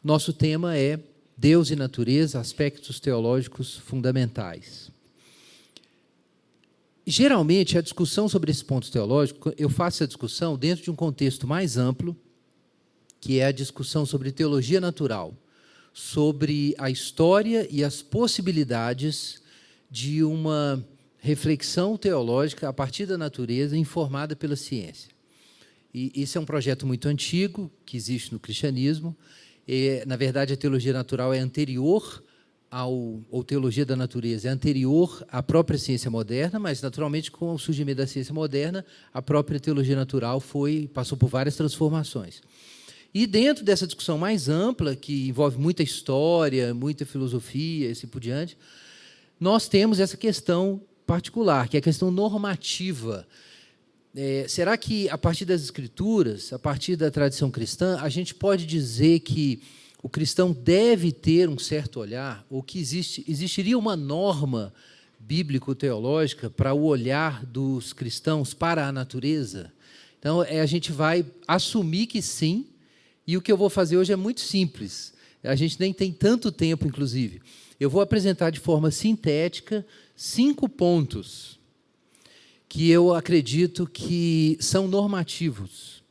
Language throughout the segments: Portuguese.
Nosso tema é Deus e Natureza, aspectos teológicos fundamentais. Geralmente, a discussão sobre esse ponto teológico, eu faço a discussão dentro de um contexto mais amplo, que é a discussão sobre teologia natural, sobre a história e as possibilidades de uma reflexão teológica a partir da natureza informada pela ciência. E esse é um projeto muito antigo, que existe no cristianismo. Na verdade, a teologia natural é anterior ou teologia da natureza é anterior à própria ciência moderna, mas, naturalmente, com o surgimento da ciência moderna, a própria teologia natural passou por várias transformações. E dentro dessa discussão mais ampla, que envolve muita história, muita filosofia, e assim por diante, nós temos essa questão particular, que é a questão normativa. Será que, a partir das Escrituras, a partir da tradição cristã, a gente pode dizer que o cristão deve ter um certo olhar, ou que existiria uma norma bíblico-teológica para o olhar dos cristãos para a natureza? Então, a gente vai assumir que sim, e o que eu vou fazer hoje é muito simples. A gente nem tem tanto tempo, inclusive. Eu vou apresentar de forma sintética 5 pontos que eu acredito que são normativos,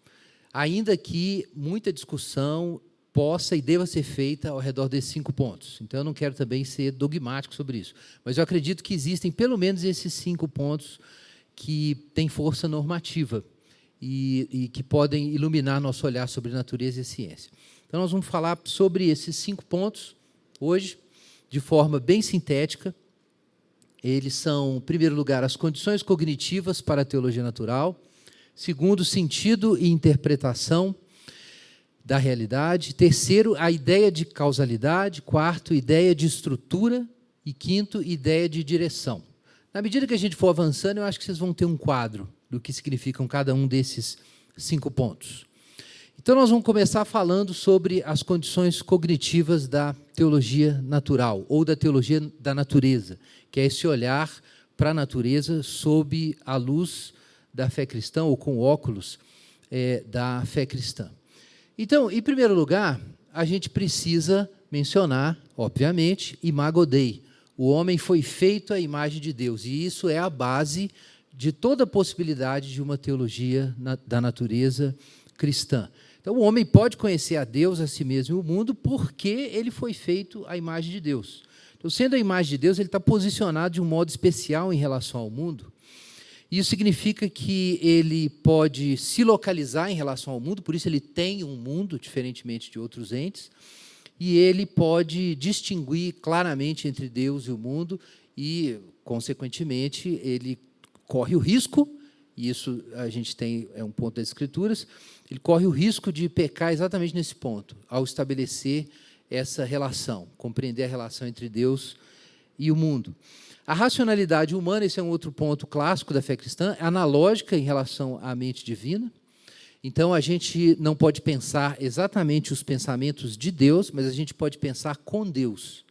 ainda que muita discussão possa e deva ser feita ao redor desses 5 pontos. Então, eu não quero também ser dogmático sobre isso, mas eu acredito que existem pelo menos esses 5 pontos que têm força normativa e que podem iluminar nosso olhar sobre natureza e ciência. Então, nós vamos falar sobre esses 5 pontos hoje, de forma bem sintética. Eles são, em primeiro lugar, as condições cognitivas para a teologia natural. Segundo, sentido e interpretação da realidade. Terceiro, a ideia de causalidade. Quarto, ideia de estrutura. E quinto, ideia de direção. Na medida que a gente for avançando, eu acho que vocês vão ter um quadro do que significam cada um desses 5 pontos. Então, nós vamos começar falando sobre as condições cognitivas da teologia natural, ou da teologia da natureza, que é esse olhar para a natureza sob a luz da fé cristã, ou com óculos da fé cristã. Então, em primeiro lugar, a gente precisa mencionar, obviamente, imago Dei. O homem foi feito à imagem de Deus, e isso é a base de toda a possibilidade de uma teologia da natureza cristã. Então, o homem pode conhecer a Deus, a si mesmo e o mundo, porque ele foi feito à imagem de Deus. Então, sendo a imagem de Deus, ele está posicionado de um modo especial em relação ao mundo. Isso significa que ele pode se localizar em relação ao mundo, por isso ele tem um mundo, diferentemente de outros entes, e ele pode distinguir claramente entre Deus e o mundo e, consequentemente, ele corre o risco, e isso a gente é um ponto das Escrituras, ele corre o risco de pecar exatamente nesse ponto, ao estabelecer essa relação, compreender a relação entre Deus e o mundo. A racionalidade humana, esse é um outro ponto clássico da fé cristã, é analógica em relação à mente divina. Então, a gente não pode pensar exatamente os pensamentos de Deus, mas a gente pode pensar com Deus.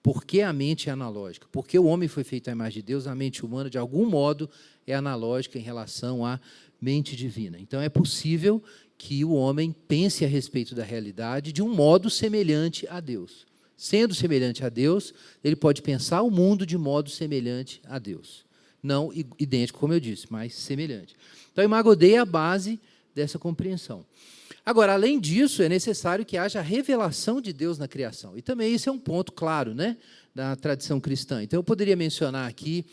Por que a mente é analógica? Porque o homem foi feito à imagem de Deus, a mente humana, de algum modo, é analógica em relação à mente divina. Então, é possível que o homem pense a respeito da realidade de um modo semelhante a Deus. Sendo semelhante a Deus, ele pode pensar o mundo de modo semelhante a Deus. Não idêntico, como eu disse, mas semelhante. Então, a imago Dei é a base dessa compreensão. Agora, além disso, é necessário que haja a revelação de Deus na criação. E também esse é um ponto claro, né, da tradição cristã. Então, eu poderia mencionar aqui,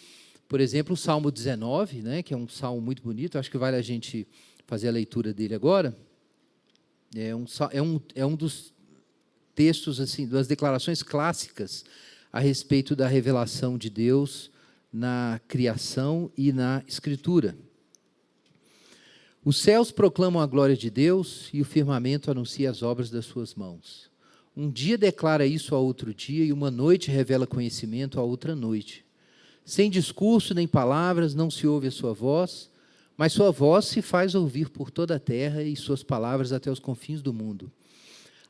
por exemplo, o Salmo 19, né, que é um salmo muito bonito, acho que vale a gente fazer a leitura dele agora. É um dos textos, assim, das declarações clássicas a respeito da revelação de Deus na criação e na Escritura. Os céus proclamam a glória de Deus e o firmamento anuncia as obras das suas mãos. Um dia declara isso a outro dia e uma noite revela conhecimento a outra noite. Sem discurso nem palavras não se ouve a sua voz, mas sua voz se faz ouvir por toda a terra e suas palavras até os confins do mundo.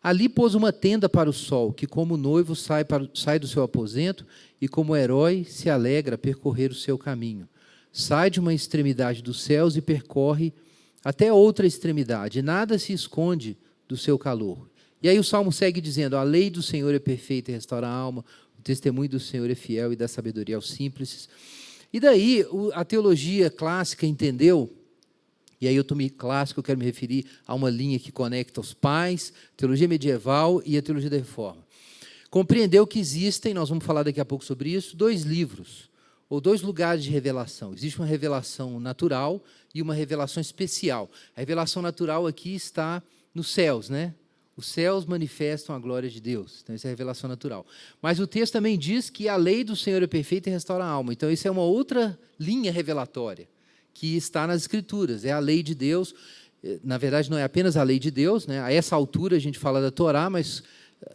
Ali pôs uma tenda para o sol, que como noivo sai do seu aposento e como herói se alegra a percorrer o seu caminho. Sai de uma extremidade dos céus e percorre até outra extremidade. Nada se esconde do seu calor. E aí o Salmo segue dizendo: a lei do Senhor é perfeita e restaura a alma, o testemunho do Senhor é fiel e dá sabedoria aos simples. E daí a teologia clássica entendeu, e aí eu estou clássico, eu quero me referir a uma linha que conecta os pais, teologia medieval e a teologia da reforma. Compreendeu que existem, nós vamos falar daqui a pouco sobre isso, 2 livros, ou 2 lugares de revelação. Existe uma revelação natural e uma revelação especial. A revelação natural aqui está nos céus, né? Os céus manifestam a glória de Deus. Então, isso é a revelação natural. Mas o texto também diz que a lei do Senhor é perfeita e restaura a alma. Então, isso é uma outra linha revelatória que está nas Escrituras. É a lei de Deus. Na verdade, não é apenas a lei de Deus, né? A essa altura, a gente fala da Torá, mas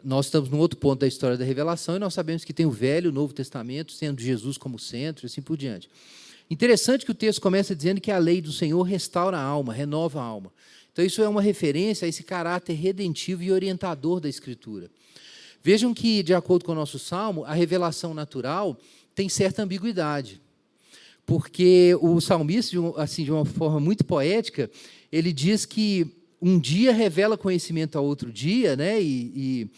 nós estamos num outro ponto da história da revelação e nós sabemos que tem o Velho e o Novo Testamento, sendo Jesus como centro e assim por diante. Interessante que o texto começa dizendo que a lei do Senhor restaura a alma, renova a alma. Então, isso é uma referência a esse caráter redentivo e orientador da Escritura. Vejam que, de acordo com o nosso Salmo, a revelação natural tem certa ambiguidade, porque o salmista, assim, de uma forma muito poética, ele diz que um dia revela conhecimento a outro dia, né, e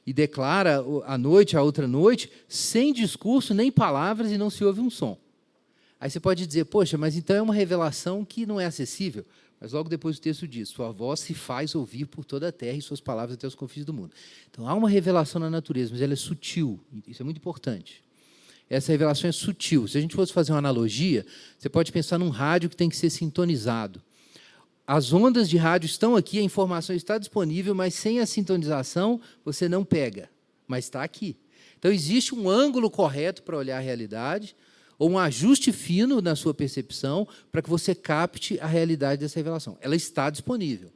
declara a noite a outra noite, sem discurso nem palavras e não se ouve um som. Aí você pode dizer, poxa, mas então é uma revelação que não é acessível. Mas logo depois o texto diz, sua voz se faz ouvir por toda a terra e suas palavras até os confins do mundo. Então, há uma revelação na natureza, mas ela é sutil. Isso é muito importante. Essa revelação é sutil. Se a gente fosse fazer uma analogia, você pode pensar num rádio que tem que ser sintonizado. As ondas de rádio estão aqui, a informação está disponível, mas sem a sintonização você não pega. Mas está aqui. Então, existe um ângulo correto para olhar a realidade, ou um ajuste fino na sua percepção para que você capte a realidade dessa revelação. Ela está disponível,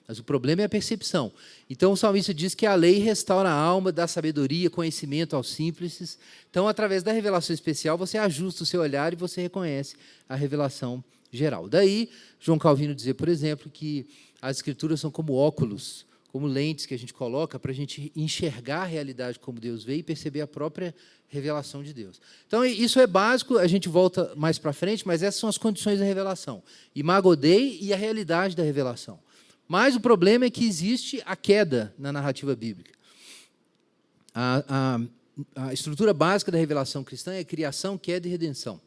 mas o problema é a percepção. Então, o salmista diz que a lei restaura a alma, dá sabedoria, conhecimento aos simples. Então, através da revelação especial, você ajusta o seu olhar e você reconhece a revelação geral. Daí, João Calvino dizer, por exemplo, que as Escrituras são como óculos, como lentes que a gente coloca para a gente enxergar a realidade como Deus vê e perceber a própria revelação de Deus. Então, isso é básico, a gente volta mais para frente, mas essas são as condições da revelação. Imago Dei e a realidade da revelação. Mas o problema é que existe a queda na narrativa bíblica. A estrutura básica da revelação cristã é criação, queda e redenção.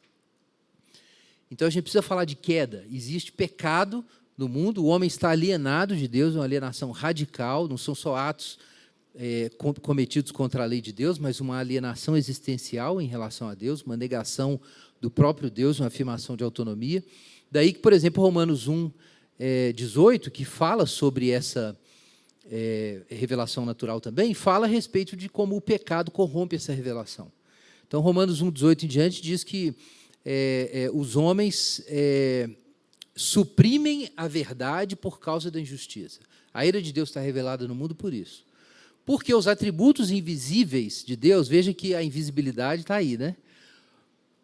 Então, a gente precisa falar de queda. Existe pecado no mundo, o homem está alienado de Deus, uma alienação radical, não são só atos cometidos contra a lei de Deus, mas uma alienação existencial em relação a Deus, uma negação do próprio Deus, uma afirmação de autonomia. Daí que, por exemplo, Romanos 1:18, que fala sobre essa revelação natural também, fala a respeito de como o pecado corrompe essa revelação. Então, Romanos 1:18 em diante diz que os homens suprimem a verdade por causa da injustiça. A ira de Deus está revelada no mundo por isso. Porque os atributos invisíveis de Deus, veja que a invisibilidade está aí, né?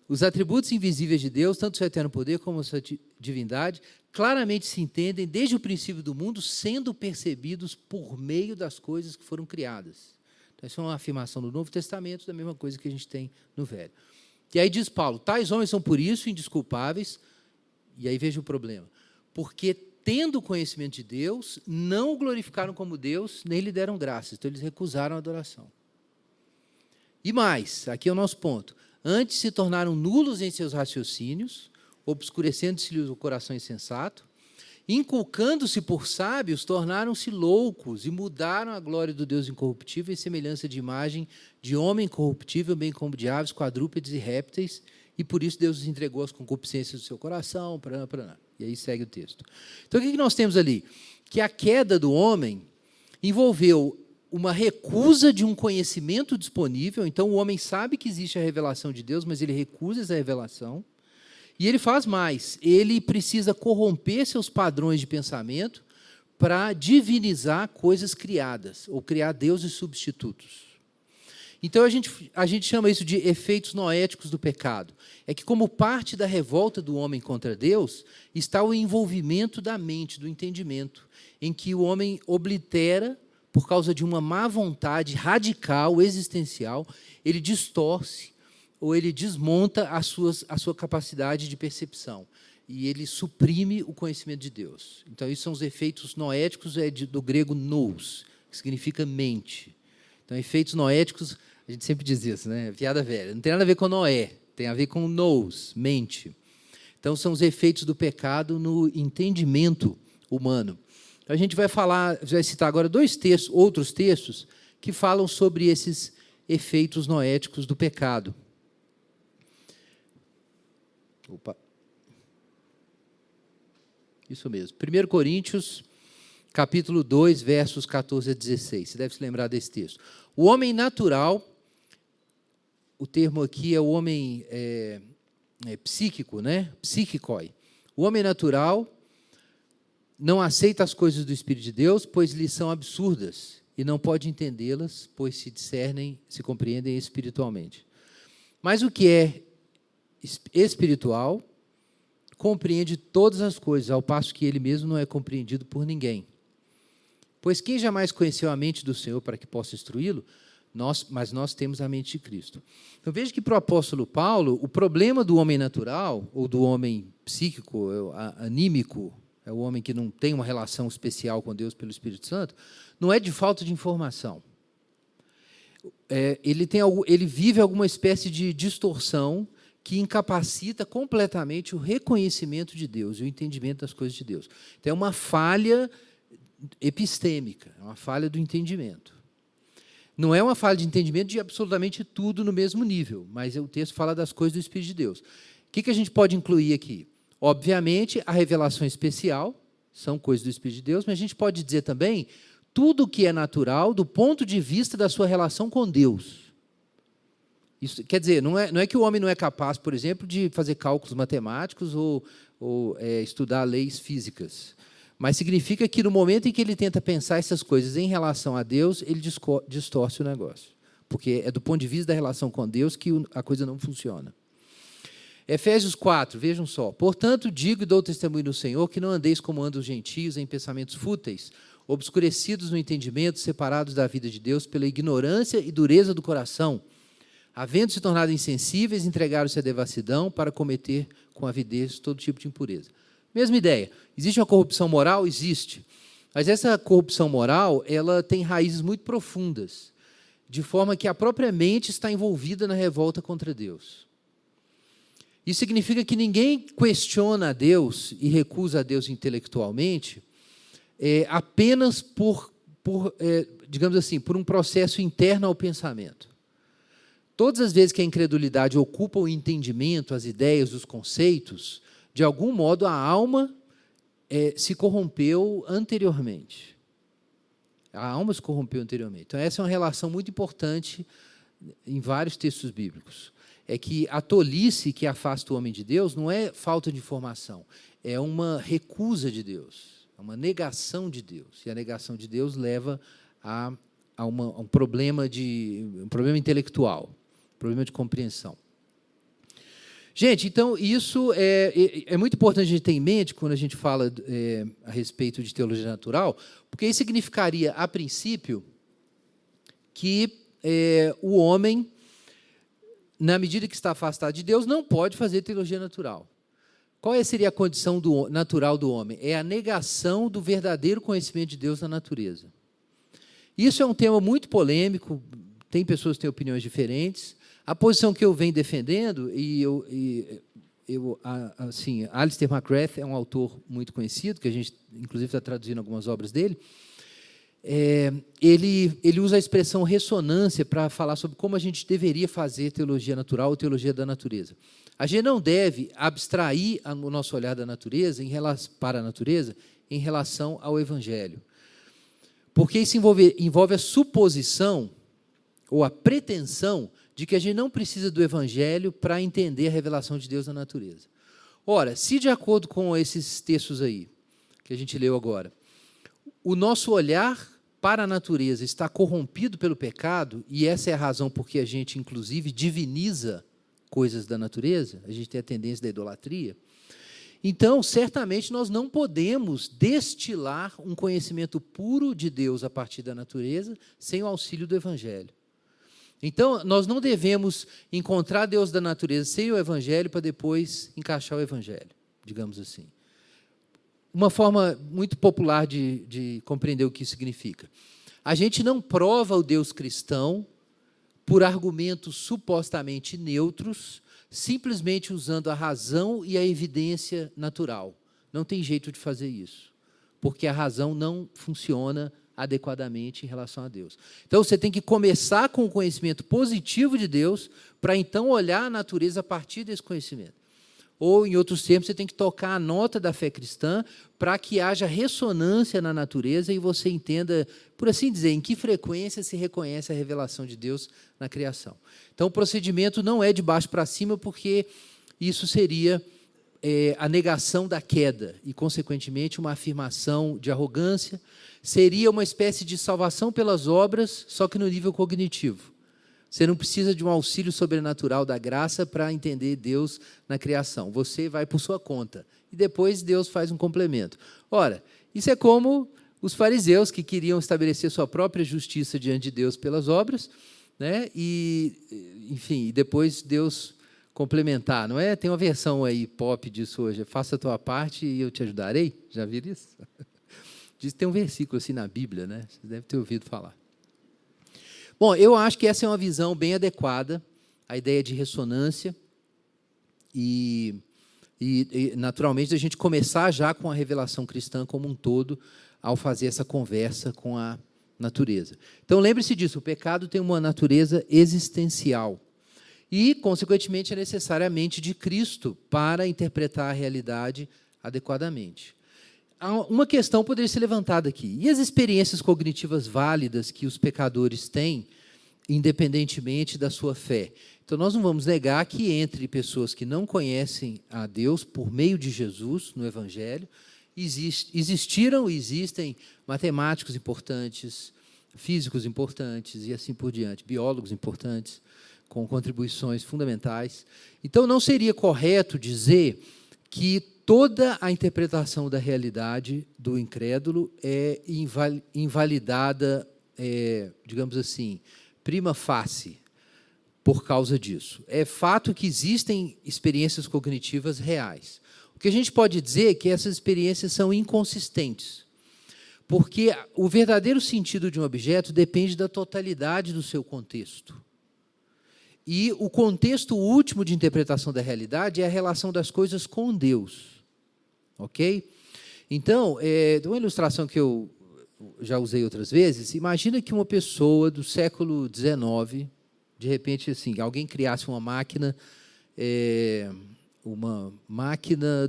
Os atributos invisíveis de Deus, tanto seu eterno poder como a sua divindade, claramente se entendem desde o princípio do mundo, sendo percebidos por meio das coisas que foram criadas. Então, isso é uma afirmação do Novo Testamento, da mesma coisa que a gente tem no Velho. E aí diz Paulo, tais homens são por isso indesculpáveis, e aí veja o problema, porque tendo conhecimento de Deus, não o glorificaram como Deus, nem lhe deram graças. Então, eles recusaram a adoração. E mais, aqui é o nosso ponto. Antes se tornaram nulos em seus raciocínios, obscurecendo-se-lhes o coração insensato, inculcando-se por sábios, tornaram-se loucos e mudaram a glória do Deus incorruptível em semelhança de imagem de homem corruptível, bem como de aves, quadrúpedes e répteis, e por isso Deus os entregou às concupiscências do seu coração, e aí segue o texto. Então, o que nós temos ali? Que a queda do homem envolveu uma recusa de um conhecimento disponível, então o homem sabe que existe a revelação de Deus, mas ele recusa essa revelação, e ele faz mais, ele precisa corromper seus padrões de pensamento para divinizar coisas criadas, ou criar deuses substitutos. Então, a gente chama isso de efeitos noéticos do pecado. É que, como parte da revolta do homem contra Deus, está o envolvimento da mente, do entendimento, em que o homem oblitera, por causa de uma má vontade radical, existencial, ele distorce ou ele desmonta a sua capacidade de percepção. E ele suprime o conhecimento de Deus. Então, isso são os efeitos noéticos, do grego nous, que significa mente. Então, efeitos noéticos, a gente sempre diz isso, né? Piada velha. Não tem nada a ver com Noé, tem a ver com nous, mente. Então, são os efeitos do pecado no entendimento humano. A gente vai citar agora outros textos que falam sobre esses efeitos noéticos do pecado. Isso mesmo. 1 Coríntios, capítulo 2, versos 14 a 16. Você deve se lembrar desse texto. O homem natural, o termo aqui é o homem psíquico, né? Psiquikoi. O homem natural não aceita as coisas do Espírito de Deus, pois lhes são absurdas, e não pode entendê-las, pois se compreendem espiritualmente. Mas o que é espiritual compreende todas as coisas, ao passo que ele mesmo não é compreendido por ninguém. Pois quem jamais conheceu a mente do Senhor para que possa instruí-lo? Mas nós temos a mente de Cristo. Então, veja que para o apóstolo Paulo, o problema do homem natural, ou do homem psíquico, anímico, é o homem que não tem uma relação especial com Deus pelo Espírito Santo, não é de falta de informação. Ele vive alguma espécie de distorção que incapacita completamente o reconhecimento de Deus e o entendimento das coisas de Deus. Então, é uma falha epistêmica, é uma falha do entendimento. Não é uma falha de entendimento de absolutamente tudo no mesmo nível, mas o texto fala das coisas do Espírito de Deus. O que a gente pode incluir aqui? Obviamente, a revelação especial, são coisas do Espírito de Deus, mas a gente pode dizer também tudo o que é natural do ponto de vista da sua relação com Deus. Isso, quer dizer, não é que o homem não é capaz, por exemplo, de fazer cálculos matemáticos ou estudar leis físicas. Mas significa que no momento em que ele tenta pensar essas coisas em relação a Deus, ele distorce o negócio. Porque é do ponto de vista da relação com Deus que a coisa não funciona. Efésios 4, vejam só. Portanto, digo e dou testemunho no Senhor que não andeis como andam os gentios em pensamentos fúteis, obscurecidos no entendimento, separados da vida de Deus pela ignorância e dureza do coração, havendo se tornado insensíveis, entregaram-se à devassidão para cometer com avidez todo tipo de impureza. Mesma ideia. Existe uma corrupção moral? Existe. Mas essa corrupção moral, ela tem raízes muito profundas, de forma que a própria mente está envolvida na revolta contra Deus. Isso significa que ninguém questiona a Deus e recusa a Deus intelectualmente apenas digamos assim, por um processo interno ao pensamento. Todas as vezes que a incredulidade ocupa o entendimento, as ideias, os conceitos, de algum modo a alma se corrompeu anteriormente. A alma se corrompeu anteriormente. Então, essa é uma relação muito importante em vários textos bíblicos. É que a tolice que afasta o homem de Deus não é falta de informação, é uma recusa de Deus, é uma negação de Deus. E a negação de Deus leva a um problema intelectual, um problema de compreensão. Gente, então, isso é muito importante a gente ter em mente quando a gente fala a respeito de teologia natural, porque isso significaria, a princípio, que o homem, na medida que está afastado de Deus, não pode fazer teologia natural. Qual seria a condição natural do homem? É a negação do verdadeiro conhecimento de Deus na natureza. Isso é um tema muito polêmico, tem pessoas que têm opiniões diferentes. A posição que eu venho defendendo, assim, Alistair McGrath é um autor muito conhecido, que a gente, inclusive, está traduzindo algumas obras dele. Ele usa a expressão ressonância para falar sobre como a gente deveria fazer teologia natural ou teologia da natureza. A gente não deve abstrair o nosso olhar da natureza para a natureza em relação ao Evangelho. Porque isso envolve a suposição ou a pretensão de que a gente não precisa do Evangelho para entender a revelação de Deus na natureza. Ora, se de acordo com esses textos aí, que a gente leu agora, o nosso olhar para a natureza está corrompido pelo pecado, e essa é a razão por que a gente, inclusive, diviniza coisas da natureza, a gente tem a tendência da idolatria, então, certamente, nós não podemos destilar um conhecimento puro de Deus a partir da natureza sem o auxílio do Evangelho. Então, nós não devemos encontrar Deus da natureza sem o Evangelho para depois encaixar o Evangelho, digamos assim. Uma forma muito popular de compreender o que isso significa. A gente não prova o Deus cristão por argumentos supostamente neutros, simplesmente usando a razão e a evidência natural. Não tem jeito de fazer isso, porque a razão não funciona adequadamente em relação a Deus. Então, você tem que começar com o conhecimento positivo de Deus, para então olhar a natureza a partir desse conhecimento. Ou, em outros termos, você tem que tocar a nota da fé cristã para que haja ressonância na natureza e você entenda, por assim dizer, em que frequência se reconhece a revelação de Deus na criação. Então, o procedimento não é de baixo para cima, porque isso seria a negação da queda e, consequentemente, uma afirmação de arrogância. Seria uma espécie de salvação pelas obras, só que no nível cognitivo. Você não precisa de um auxílio sobrenatural da graça para entender Deus na criação. Você vai por sua conta. E depois Deus faz um complemento. Ora, isso é como os fariseus que queriam estabelecer sua própria justiça diante de Deus pelas obras, né? E, enfim, depois Deus complementar, não é? Tem uma versão aí pop disso hoje. Faça a tua parte e eu te ajudarei. Já viram isso? Diz que tem um versículo assim na Bíblia, né? Você deve ter ouvido falar. Bom, eu acho que essa é uma visão bem adequada, a ideia de ressonância e naturalmente, a gente começar já com a revelação cristã como um todo, ao fazer essa conversa com a natureza. Então, lembre-se disso, o pecado tem uma natureza existencial e, consequentemente, é necessária a mente de Cristo para interpretar a realidade adequadamente. Uma questão poderia ser levantada aqui. E as experiências cognitivas válidas que os pecadores têm, independentemente da sua fé? Então, nós não vamos negar que entre pessoas que não conhecem a Deus por meio de Jesus, no Evangelho, existiram e existem matemáticos importantes, físicos importantes e assim por diante, biólogos importantes, com contribuições fundamentais. Então, não seria correto dizer que toda a interpretação da realidade do incrédulo é invalidada, digamos assim, prima facie, por causa disso. É fato que existem experiências cognitivas reais. O que a gente pode dizer é que essas experiências são inconsistentes, porque o verdadeiro sentido de um objeto depende da totalidade do seu contexto. E o contexto último de interpretação da realidade é a relação das coisas com Deus. Ok? Então, uma ilustração que eu já usei outras vezes, imagina que uma pessoa do século XIX, de repente, assim, alguém criasse uma máquina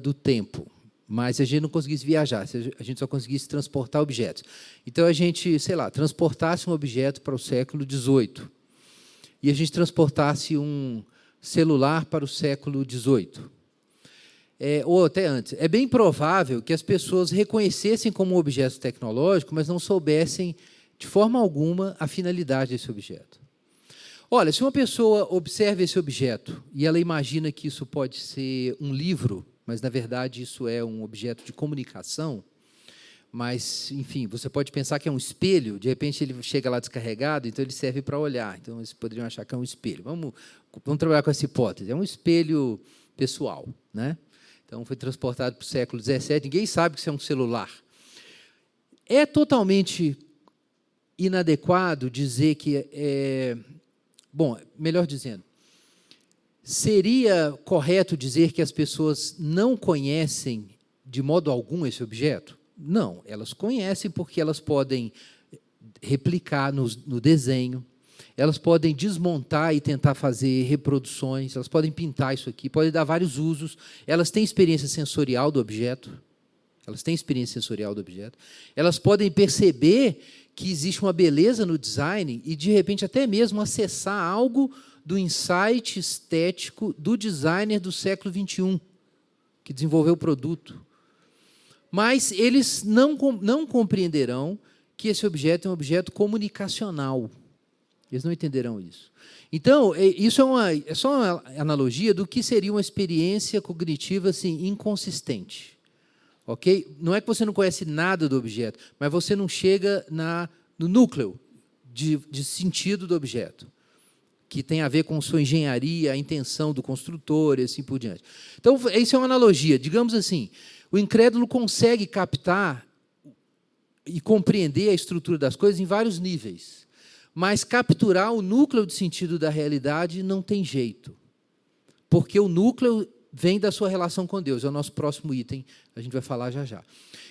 do tempo, mas a gente não conseguisse viajar, a gente só conseguisse transportar objetos. Então, a gente, sei lá, transportasse um objeto para o século XVIII, e a gente transportasse um celular para o século XVIII. Ou até antes. É bem provável que as pessoas reconhecessem como um objeto tecnológico, mas não soubessem, de forma alguma, a finalidade desse objeto. Olha, se uma pessoa observa esse objeto e ela imagina que isso pode ser um livro, mas, na verdade, isso é um objeto de comunicação, mas, enfim, você pode pensar que é um espelho, de repente ele chega lá descarregado, então ele serve para olhar. Então, eles poderiam achar que é um espelho. Vamos trabalhar com essa hipótese. É um espelho pessoal, né? Então, foi transportado para o século XVII, ninguém sabe que isso é um celular. É totalmente inadequado dizer que bom, melhor dizendo, seria correto dizer que as pessoas não conhecem de modo algum esse objeto? Não, elas conhecem porque elas podem replicar no desenho, elas podem desmontar e tentar fazer reproduções, elas podem pintar isso aqui, podem dar vários usos, elas têm experiência sensorial do objeto, elas podem perceber que existe uma beleza no design e, de repente, até mesmo acessar algo do insight estético do designer do século XXI, que desenvolveu o produto. Mas eles não compreenderão que esse objeto é um objeto comunicacional. Eles não entenderão isso. Então, isso é só uma analogia do que seria uma experiência cognitiva assim, inconsistente. Okay? Não é que você não conhece nada do objeto, mas você não chega no núcleo de sentido do objeto, que tem a ver com sua engenharia, a intenção do construtor e assim por diante. Então, isso é uma analogia. Digamos assim, o incrédulo consegue captar e compreender a estrutura das coisas em vários níveis. Mas capturar o núcleo de sentido da realidade não tem jeito. Porque o núcleo vem da sua relação com Deus. É o nosso próximo item, a gente vai falar já já.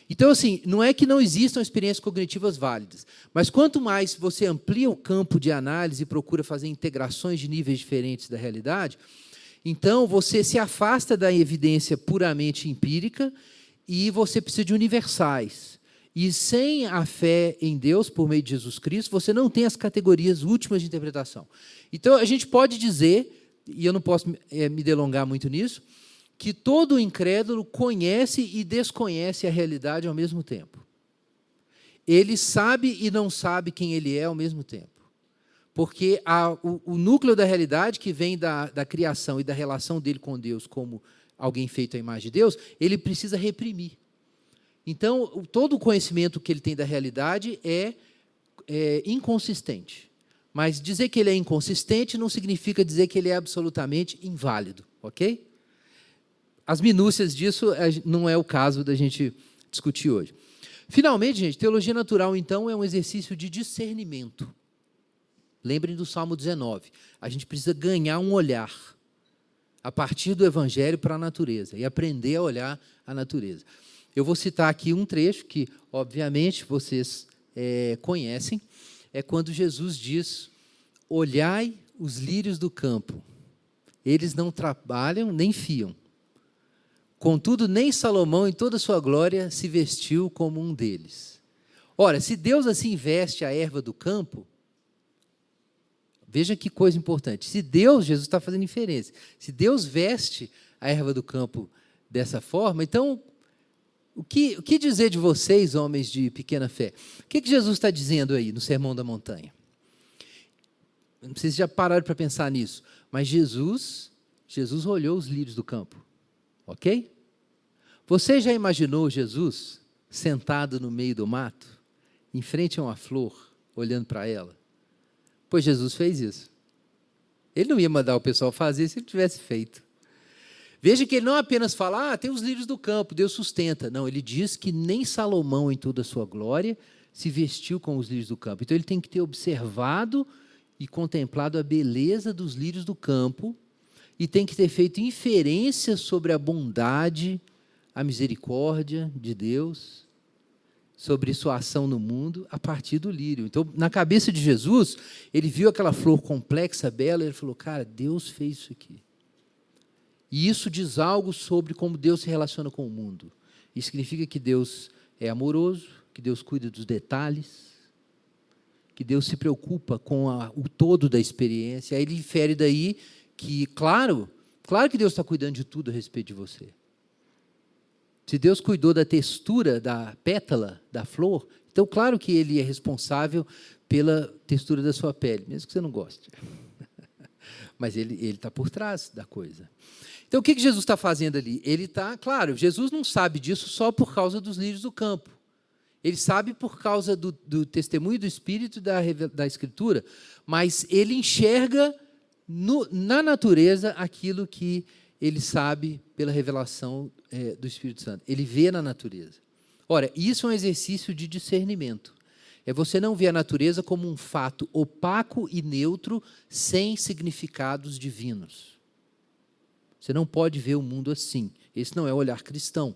Então, assim, não é que não existam experiências cognitivas válidas, mas quanto mais você amplia o campo de análise e procura fazer integrações de níveis diferentes da realidade, então você se afasta da evidência puramente empírica e você precisa de universais. E sem a fé em Deus, por meio de Jesus Cristo, você não tem as categorias últimas de interpretação. Então, a gente pode dizer, e eu não posso me delongar muito nisso, que todo incrédulo conhece e desconhece a realidade ao mesmo tempo. Ele sabe e não sabe quem ele é ao mesmo tempo. Porque o núcleo da realidade, que vem da criação e da relação dele com Deus como alguém feito à imagem de Deus, ele precisa reprimir. Então, todo o conhecimento que ele tem da realidade é inconsistente. Mas dizer que ele é inconsistente não significa dizer que ele é absolutamente inválido, ok? As minúcias disso não é o caso da gente discutir hoje. Finalmente, gente, teologia natural, então, é um exercício de discernimento. Lembrem do Salmo 19. A gente precisa ganhar um olhar a partir do Evangelho para a natureza e aprender a olhar a natureza. Eu vou citar aqui um trecho que, obviamente, vocês conhecem. É quando Jesus diz: olhai os lírios do campo. Eles não trabalham nem fiam. Contudo, nem Salomão, em toda a sua glória, se vestiu como um deles. Ora, se Deus assim veste a erva do campo, veja que coisa importante. Se Deus, Jesus está fazendo inferência, se Deus veste a erva do campo dessa forma, então, o que dizer de vocês, homens de pequena fé? O que Jesus está dizendo aí no Sermão da Montanha? Não sei se já pararam para pensar nisso, mas Jesus olhou os lírios do campo, ok? Você já imaginou Jesus sentado no meio do mato, em frente a uma flor, olhando para ela? Pois Jesus fez isso. Ele não ia mandar o pessoal fazer se ele tivesse feito. Veja que ele não apenas fala, tem os lírios do campo, Deus sustenta. Não, ele diz que nem Salomão, em toda a sua glória, se vestiu com os lírios do campo. Então, ele tem que ter observado e contemplado a beleza dos lírios do campo e tem que ter feito inferências sobre a bondade, a misericórdia de Deus, sobre sua ação no mundo, a partir do lírio. Então, na cabeça de Jesus, ele viu aquela flor complexa, bela, e ele falou, cara, Deus fez isso aqui. E isso diz algo sobre como Deus se relaciona com o mundo. Isso significa que Deus é amoroso, que Deus cuida dos detalhes, que Deus se preocupa com o todo da experiência. Aí ele infere daí que, claro que Deus está cuidando de tudo a respeito de você. Se Deus cuidou da textura da pétala da flor, então claro que Ele é responsável pela textura da sua pele, mesmo que você não goste. Mas Ele está por trás da coisa. Então, o que Jesus está fazendo ali? Ele está, claro, Jesus não sabe disso só por causa dos lírios do campo. Ele sabe por causa do testemunho do Espírito e da Escritura, mas ele enxerga na natureza aquilo que ele sabe pela revelação do Espírito Santo. Ele vê na natureza. Ora, isso é um exercício de discernimento. É você não ver a natureza como um fato opaco e neutro, sem significados divinos. Você não pode ver o mundo assim. Esse não é o olhar cristão.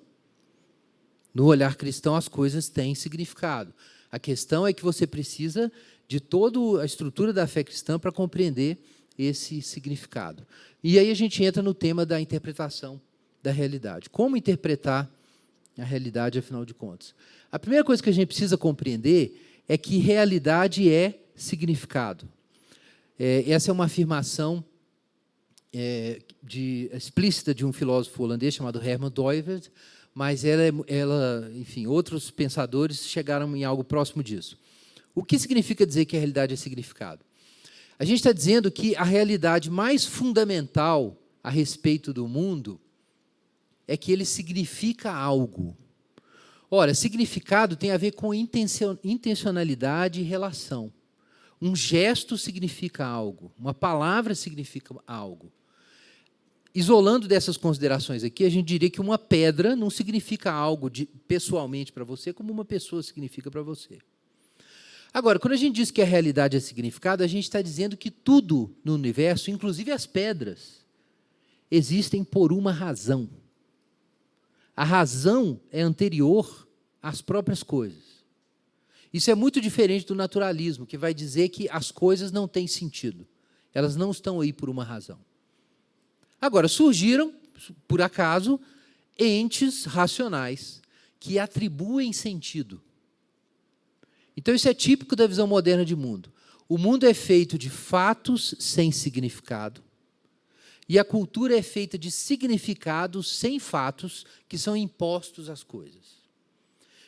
No olhar cristão, as coisas têm significado. A questão é que você precisa de toda a estrutura da fé cristã para compreender esse significado. E aí a gente entra no tema da interpretação da realidade. Como interpretar a realidade, afinal de contas? A primeira coisa que a gente precisa compreender é que realidade é significado. Essa é uma afirmação explícita de um filósofo holandês chamado Herman Doivert, mas enfim, outros pensadores chegaram em algo próximo disso. O que significa dizer que a realidade é significado? A gente está dizendo que a realidade mais fundamental a respeito do mundo é que ele significa algo. Ora, significado tem a ver com intencionalidade e relação. Um gesto significa algo, uma palavra significa algo. isolando dessas considerações aqui, a gente diria que uma pedra não significa algo pessoalmente para você, como uma pessoa significa para você. Agora, quando a gente diz que a realidade é significado, a gente está dizendo que tudo no universo, inclusive as pedras, existem por uma razão. A razão é anterior às próprias coisas. Isso é muito diferente do naturalismo, que vai dizer que as coisas não têm sentido. Elas não estão aí por uma razão. Agora, surgiram, por acaso, entes racionais que atribuem sentido. Então, isso é típico da visão moderna de mundo. O mundo é feito de fatos sem significado, e a cultura é feita de significados sem fatos que são impostos às coisas.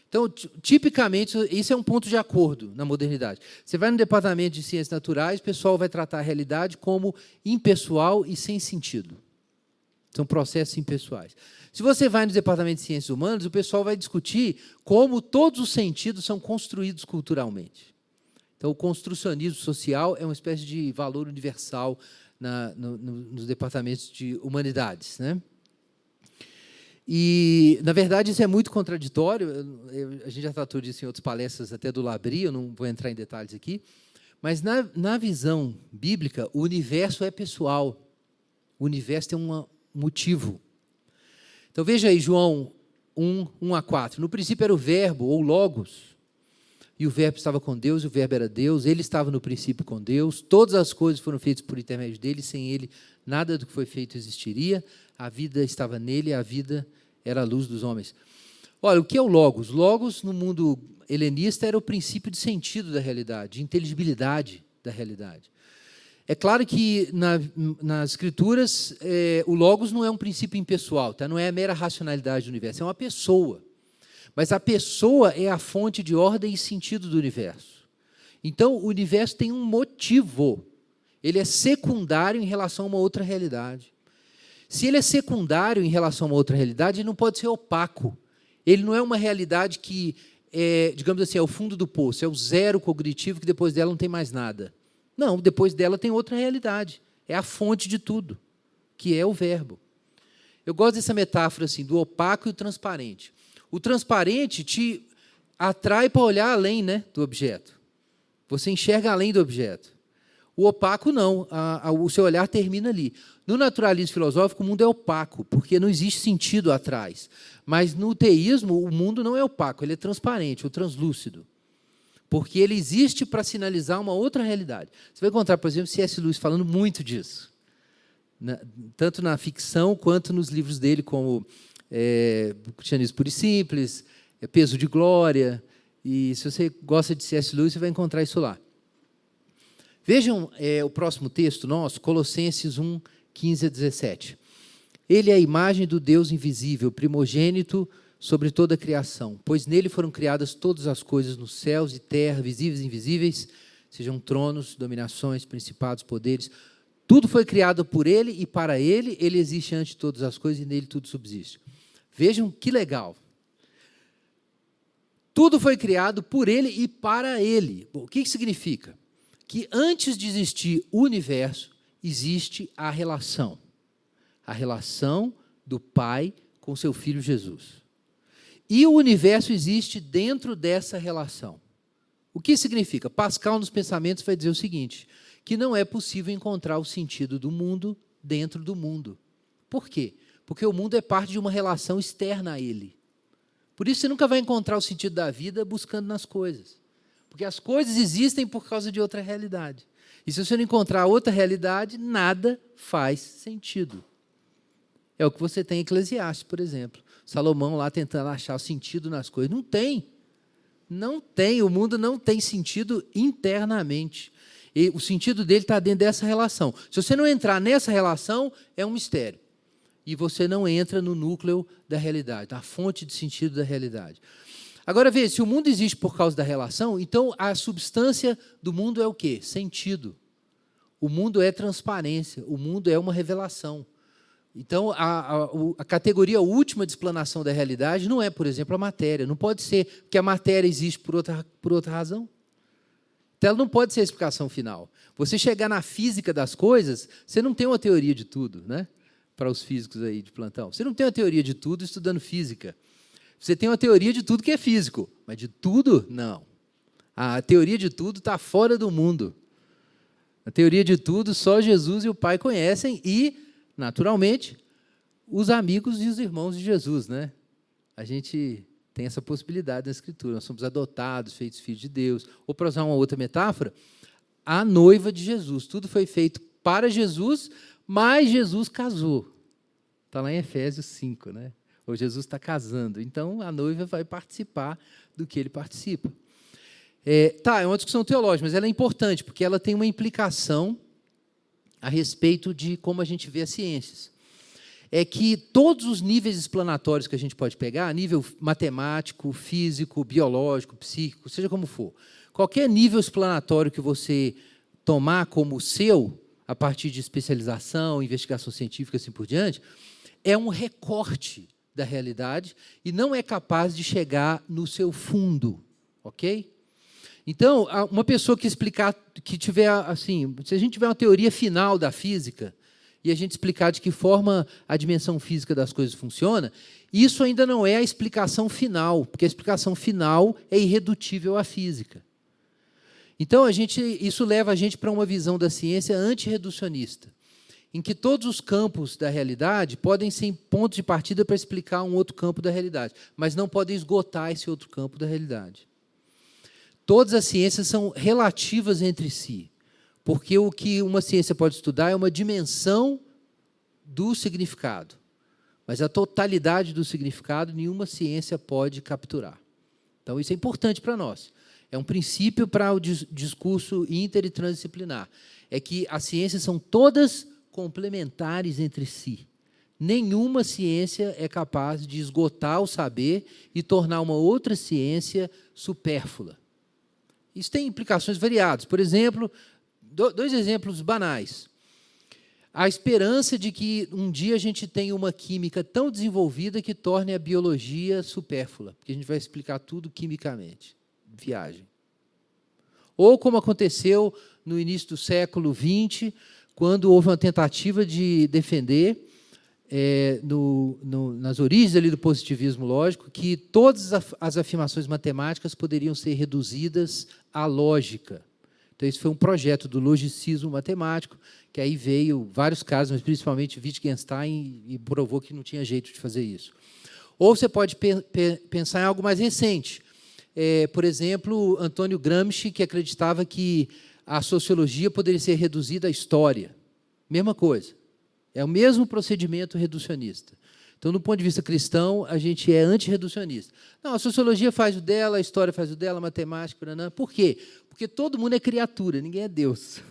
Então, tipicamente, isso é um ponto de acordo na modernidade. Você vai no departamento de ciências naturais, o pessoal vai tratar a realidade como impessoal e sem sentido. São processos impessoais. Se você vai no departamento de ciências humanas, o pessoal vai discutir como todos os sentidos são construídos culturalmente. Então, o construcionismo social é uma espécie de valor universal nos departamentos de humanidades, né? E, na verdade, isso é muito contraditório. A gente já tratou disso em outras palestras, até do Labrie, eu não vou entrar em detalhes aqui. Mas, na visão bíblica, o universo é pessoal. O universo tem um motivo. Então, veja aí, João 1:4. No princípio era o verbo, ou logos, e o verbo estava com Deus, e o verbo era Deus, ele estava no princípio com Deus, todas as coisas foram feitas por intermédio dele, sem ele nada do que foi feito existiria, a vida estava nele, a vida era a luz dos homens. Olha, o que é o logos? Logos, no mundo helenista, era o princípio de sentido da realidade, de inteligibilidade da realidade. É claro que nas Escrituras, o logos não é um princípio impessoal, tá? Não é a mera racionalidade do universo, é uma pessoa. Mas a pessoa é a fonte de ordem e sentido do universo. Então, o universo tem um motivo. Ele é secundário em relação a uma outra realidade. Se ele é secundário em relação a uma outra realidade, ele não pode ser opaco. Ele não é uma realidade que, digamos assim, é o fundo do poço, é o zero cognitivo, que depois dela não tem mais nada. Não, depois dela tem outra realidade. É a fonte de tudo, que é o verbo. Eu gosto dessa metáfora assim, do opaco e o transparente. O transparente te atrai para olhar além, né, do objeto. Você enxerga além do objeto. O opaco não, o seu olhar termina ali. No naturalismo filosófico, o mundo é opaco, porque não existe sentido atrás. Mas no teísmo, o mundo não é opaco, ele é transparente, ou translúcido. Porque ele existe para sinalizar uma outra realidade. Você vai encontrar, por exemplo, C.S. Lewis falando muito disso. Tanto na ficção, quanto nos livros dele, como Cristianismo Puro e Simples, Peso de Glória. E se você gosta de C.S. Lewis, você vai encontrar isso lá. Vejam o próximo texto nosso, Colossenses 1:15-17. Ele é a imagem do Deus invisível, primogênito sobre toda a criação, pois nele foram criadas todas as coisas nos céus e terra, visíveis e invisíveis, sejam tronos, dominações, principados, poderes. Tudo foi criado por ele e para ele, ele existe antes de todas as coisas e nele tudo subsiste. Vejam que legal. Tudo foi criado por ele e para ele. Bom, o que significa? Que antes de existir o universo, existe a relação do Pai com seu Filho Jesus. E o universo existe dentro dessa relação. O que significa? Pascal, nos Pensamentos, vai dizer o seguinte, que não é possível encontrar o sentido do mundo dentro do mundo. Por quê? Porque o mundo é parte de uma relação externa a ele. Por isso, você nunca vai encontrar o sentido da vida buscando nas coisas. Porque as coisas existem por causa de outra realidade. E se você não encontrar outra realidade, nada faz sentido. É o que você tem em Eclesiastes, por exemplo. Salomão lá tentando achar o sentido nas coisas. Não tem. Não tem. O mundo não tem sentido internamente. E o sentido dele está dentro dessa relação. Se você não entrar nessa relação, é um mistério. E você não entra no núcleo da realidade, na fonte de sentido da realidade. Agora, veja, se o mundo existe por causa da relação, então a substância do mundo é o quê? Sentido. O mundo é transparência, o mundo é uma revelação. Então, a categoria última de explanação da realidade não é, por exemplo, a matéria. Não pode ser, porque a matéria existe por outra razão. Então, ela não pode ser a explicação final. Você chegar na física das coisas, você não tem uma teoria de tudo, né? para os físicos aí de plantão. Você não tem uma teoria de tudo estudando física. Você tem uma teoria de tudo que é físico, mas de tudo, não. A teoria de tudo está fora do mundo. A teoria de tudo só Jesus e o Pai conhecem e, naturalmente, os amigos e os irmãos de Jesus, né? A gente tem essa possibilidade na Escritura. Nós somos adotados, feitos filhos de Deus. Ou, para usar uma outra metáfora, a noiva de Jesus. Tudo foi feito para Jesus, mas Jesus casou. Está lá em Efésios 5, né? Ou Jesus está casando. Então, a noiva vai participar do que ele participa. É uma discussão teológica, mas ela é importante, porque ela tem uma implicação a respeito de como a gente vê as ciências. É que todos os níveis explanatórios que a gente pode pegar, nível matemático, físico, biológico, psíquico, seja como for, qualquer nível explanatório que você tomar como seu, a partir de especialização, investigação científica, assim por diante, é um recorte da realidade e não é capaz de chegar no seu fundo, ok? Então, uma pessoa que explicar, que tiver, assim, se a gente tiver uma teoria final da física e a gente explicar de que forma a dimensão física das coisas funciona, isso ainda não é a explicação final, porque a explicação final é irredutível à física. Então, isso leva a gente para uma visão da ciência antirreducionista, em que todos os campos da realidade podem ser pontos de partida para explicar um outro campo da realidade, mas não podem esgotar esse outro campo da realidade. Todas as ciências são relativas entre si, porque o que uma ciência pode estudar é uma dimensão do significado, mas a totalidade do significado nenhuma ciência pode capturar. Então, isso é importante para nós. É um princípio para o discurso inter e transdisciplinar. É que as ciências são todas complementares entre si. Nenhuma ciência é capaz de esgotar o saber e tornar uma outra ciência supérflua. Isso tem implicações variadas. Por exemplo, dois exemplos banais. A esperança de que um dia a gente tenha uma química tão desenvolvida que torne a biologia supérflua, porque a gente vai explicar tudo quimicamente. Viagem. Ou como aconteceu no início do século XX, quando houve uma tentativa de defender, nas origens ali do positivismo lógico, que todas as afirmações matemáticas poderiam ser reduzidas à lógica. Então, esse foi um projeto do logicismo matemático, que aí veio vários casos, mas principalmente Wittgenstein, e provou que não tinha jeito de fazer isso. Ou você pode pensar em algo mais recente. Por exemplo, Antônio Gramsci, que acreditava que a sociologia poderia ser reduzida à história. Mesma coisa. É o mesmo procedimento reducionista. Então, do ponto de vista cristão, a gente é antirreducionista. Não, a sociologia faz o dela, a história faz o dela, a matemática... Por quê? Porque todo mundo é criatura, ninguém é Deus.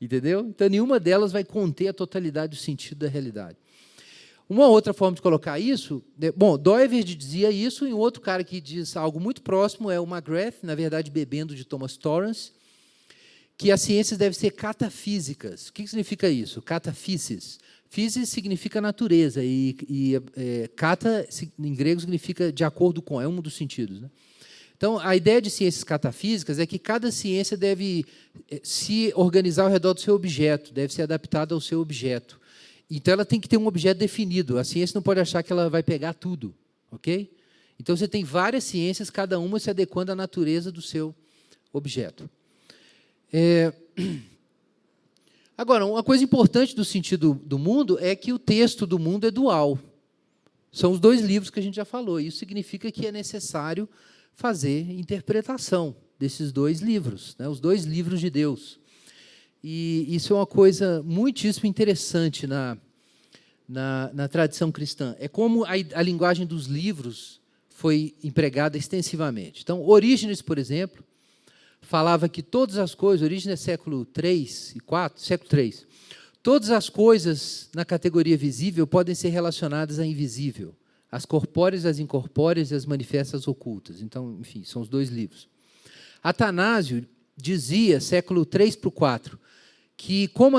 Entendeu? Então, nenhuma delas vai conter a totalidade do sentido da realidade. Uma outra forma de colocar isso... Bom, Doiverd dizia isso, e um outro cara que diz algo muito próximo é o McGrath, na verdade, bebendo de Thomas Torrance, que as ciências devem ser catafísicas. O que significa isso? Catafísis. Físis significa natureza, e kata, em grego, significa de acordo com, é um dos sentidos, né? Então, a ideia de ciências catafísicas é que cada ciência deve se organizar ao redor do seu objeto, deve ser adaptada ao seu objeto. Então, ela tem que ter um objeto definido. A ciência não pode achar que ela vai pegar tudo, ok? Então, você tem várias ciências, cada uma se adequando à natureza do seu objeto. Agora, uma coisa importante do sentido do mundo é que o texto do mundo é dual. São os dois livros que a gente já falou. Isso significa que é necessário fazer interpretação desses dois livros, né? Os dois livros de Deus. E isso é uma coisa muitíssimo interessante na tradição cristã. É como a linguagem dos livros foi empregada extensivamente. Então, Orígenes, por exemplo, falava que todas as coisas, Orígenes é século III e IV, século III, todas as coisas na categoria visível podem ser relacionadas à invisível, as corpóreas, as incorpóreas e as manifestas ocultas. Então, enfim, são os dois livros. Atanásio dizia, século III para o IV, que como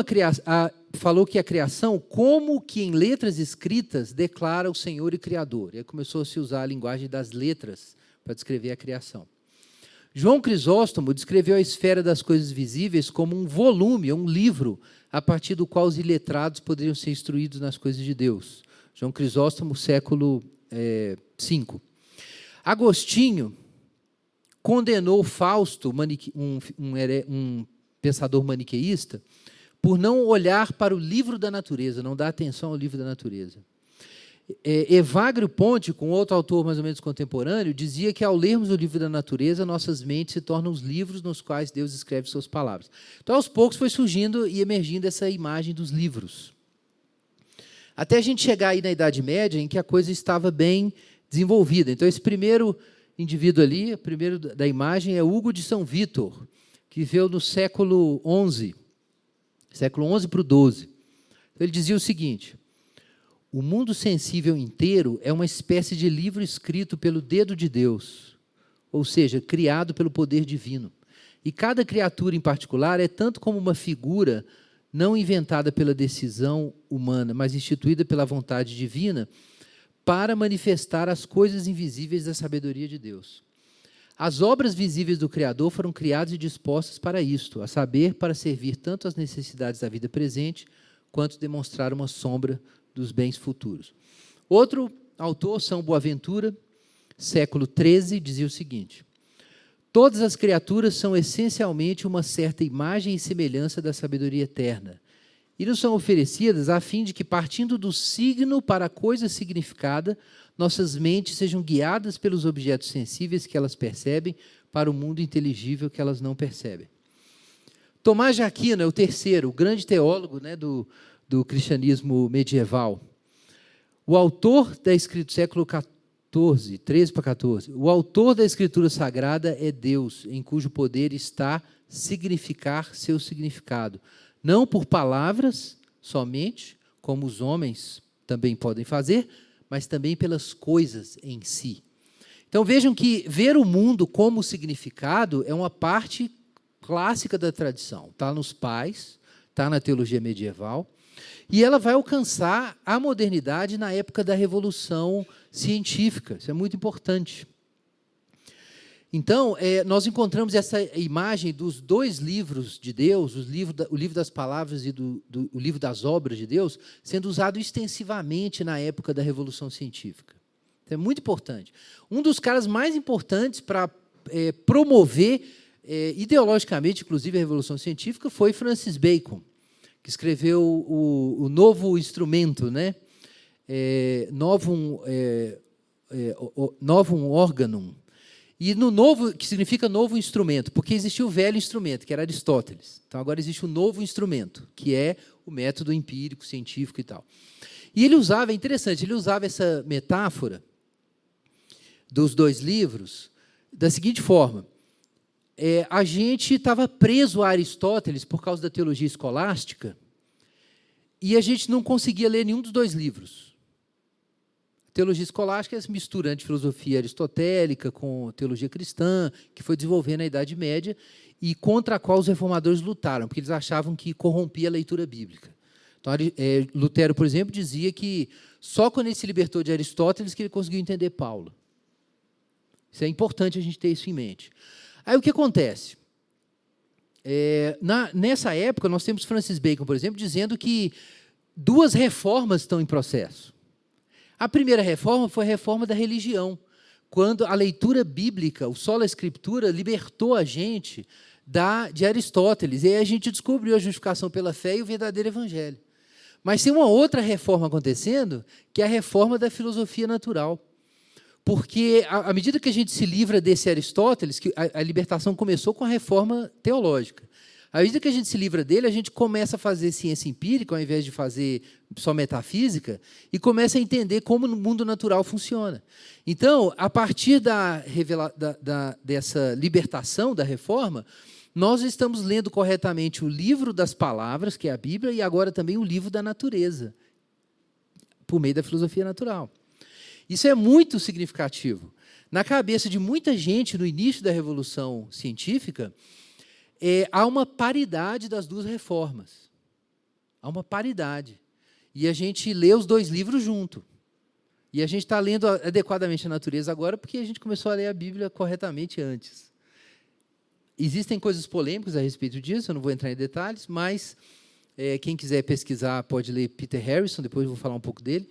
falou que a criação, como que em letras escritas, declara o Senhor e Criador. E aí começou a se usar a linguagem das letras para descrever a criação. João Crisóstomo descreveu a esfera das coisas visíveis como um volume, um livro, a partir do qual os iletrados poderiam ser instruídos nas coisas de Deus. João Crisóstomo, século V. Agostinho condenou Fausto, um pensador maniqueísta, por não olhar para o livro da natureza, não dar atenção ao livro da natureza. Evagrio Ponte, com outro autor mais ou menos contemporâneo, dizia que ao lermos o livro da natureza, nossas mentes se tornam os livros nos quais Deus escreve suas palavras. Então, aos poucos, foi surgindo e emergindo essa imagem dos livros. Até a gente chegar aí na Idade Média, em que a coisa estava bem desenvolvida. Então, esse primeiro indivíduo ali, o primeiro da imagem, é Hugo de São Vítor, que viveu no século XI para o XII. Então, ele dizia o seguinte: o mundo sensível inteiro é uma espécie de livro escrito pelo dedo de Deus, ou seja, criado pelo poder divino. E cada criatura em particular é tanto como uma figura não inventada pela decisão humana, mas instituída pela vontade divina, para manifestar as coisas invisíveis da sabedoria de Deus. As obras visíveis do Criador foram criadas e dispostas para isto, a saber, para servir tanto às necessidades da vida presente, quanto demonstrar uma sombra dos bens futuros. Outro autor, São Boaventura, século XIII, dizia o seguinte: todas as criaturas são essencialmente uma certa imagem e semelhança da sabedoria eterna, e nos são oferecidas a fim de que, partindo do signo para a coisa significada, nossas mentes sejam guiadas pelos objetos sensíveis que elas percebem para o mundo inteligível que elas não percebem. Tomás de Aquino é o terceiro, o grande teólogo, né, do cristianismo medieval. O autor da escritura, século XIV, 13 para 14, o autor da Escritura Sagrada é Deus, em cujo poder está significar seu significado, não por palavras somente, como os homens também podem fazer, mas também pelas coisas em si. Então vejam que ver o mundo como significado é uma parte clássica da tradição. Está nos pais, está na teologia medieval, e ela vai alcançar a modernidade na época da Revolução Científica. Isso é muito importante. Então, nós encontramos essa imagem dos dois livros de Deus, o livro das palavras e o livro das obras de Deus, sendo usado extensivamente na época da Revolução Científica. Então, é muito importante. Um dos caras mais importantes para promover, ideologicamente, inclusive, a Revolução Científica, foi Francis Bacon, que escreveu o Novo Instrumento, né? Novum Organum. E no novo, que significa novo instrumento, porque existia o velho instrumento, que era Aristóteles. Então, agora existe um novo instrumento, que é o método empírico, científico e tal. E ele usava, é interessante, ele usava essa metáfora dos dois livros da seguinte forma: a gente estava preso a Aristóteles por causa da teologia escolástica e a gente não conseguia ler nenhum dos dois livros. A teologia escolástica é essa mistura de filosofia aristotélica com teologia cristã, que foi desenvolvendo na Idade Média e contra a qual os reformadores lutaram, porque eles achavam que corrompia a leitura bíblica. Então, Lutero, por exemplo, dizia que só quando ele se libertou de Aristóteles que ele conseguiu entender Paulo. Isso é importante a gente ter isso em mente. Aí o que acontece? Nessa época, nós temos Francis Bacon, por exemplo, dizendo que duas reformas estão em processo. A primeira reforma foi a reforma da religião, quando a leitura bíblica, o sola escritura, libertou a gente de Aristóteles, e aí a gente descobriu a justificação pela fé e o verdadeiro evangelho. Mas tem uma outra reforma acontecendo, que é a reforma da filosofia natural. Porque, à medida que a gente se livra desse Aristóteles, que a libertação começou com a reforma teológica, à medida que a gente se livra dele, a gente começa a fazer ciência empírica, ao invés de fazer só metafísica, e começa a entender como o mundo natural funciona. Então, a partir dessa libertação da reforma, nós estamos lendo corretamente o livro das palavras, que é a Bíblia, e agora também o livro da natureza, por meio da filosofia natural. Isso é muito significativo. Na cabeça de muita gente, no início da Revolução Científica, há uma paridade das duas reformas. Há uma paridade. E a gente lê os dois livros junto. E a gente está lendo adequadamente a natureza agora porque a gente começou a ler a Bíblia corretamente antes. Existem coisas polêmicas a respeito disso, eu não vou entrar em detalhes, mas quem quiser pesquisar pode ler Peter Harrison, depois eu vou falar um pouco dele,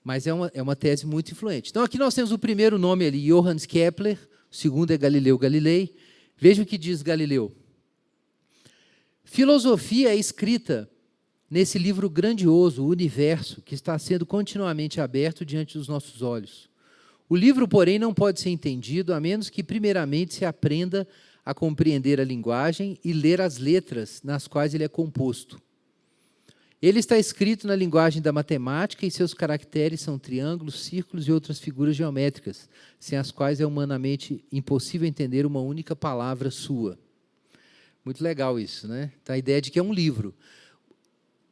mas é uma tese muito influente. Então, aqui nós temos o primeiro nome ali, Johannes Kepler, o segundo é Galileu Galilei. Veja o que diz Galileu. Filosofia é escrita nesse livro grandioso, o Universo, que está sendo continuamente aberto diante dos nossos olhos. O livro, porém, não pode ser entendido a menos que, primeiramente, se aprenda a compreender a linguagem e ler as letras nas quais ele é composto. Ele está escrito na linguagem da matemática e seus caracteres são triângulos, círculos e outras figuras geométricas, sem as quais é humanamente impossível entender uma única palavra sua. Muito legal isso, né? Então, a ideia de que é um livro.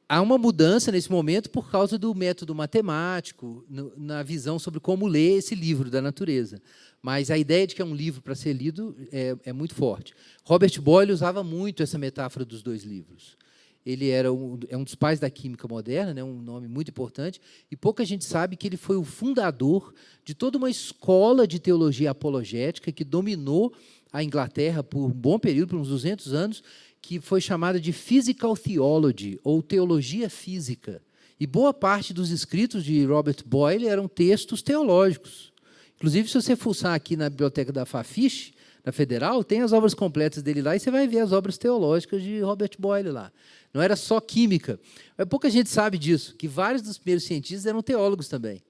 Há uma mudança nesse momento por causa do método matemático, na visão sobre como ler esse livro da natureza. Mas a ideia de que é um livro para ser lido é muito forte. Robert Boyle usava muito essa metáfora dos dois livros. Ele é um dos pais da química moderna, né, um nome muito importante, e pouca gente sabe que ele foi o fundador de toda uma escola de teologia apologética que dominou a Inglaterra por um bom período, por uns 200 anos, que foi chamada de Physical Theology, ou teologia física. E boa parte dos escritos de Robert Boyle eram textos teológicos. Inclusive, se você fuçar aqui na biblioteca da Fafiche, na Federal, tem as obras completas dele lá, e você vai ver as obras teológicas de Robert Boyle lá. Não era só química. Mas pouca gente sabe disso, que vários dos primeiros cientistas eram teólogos também.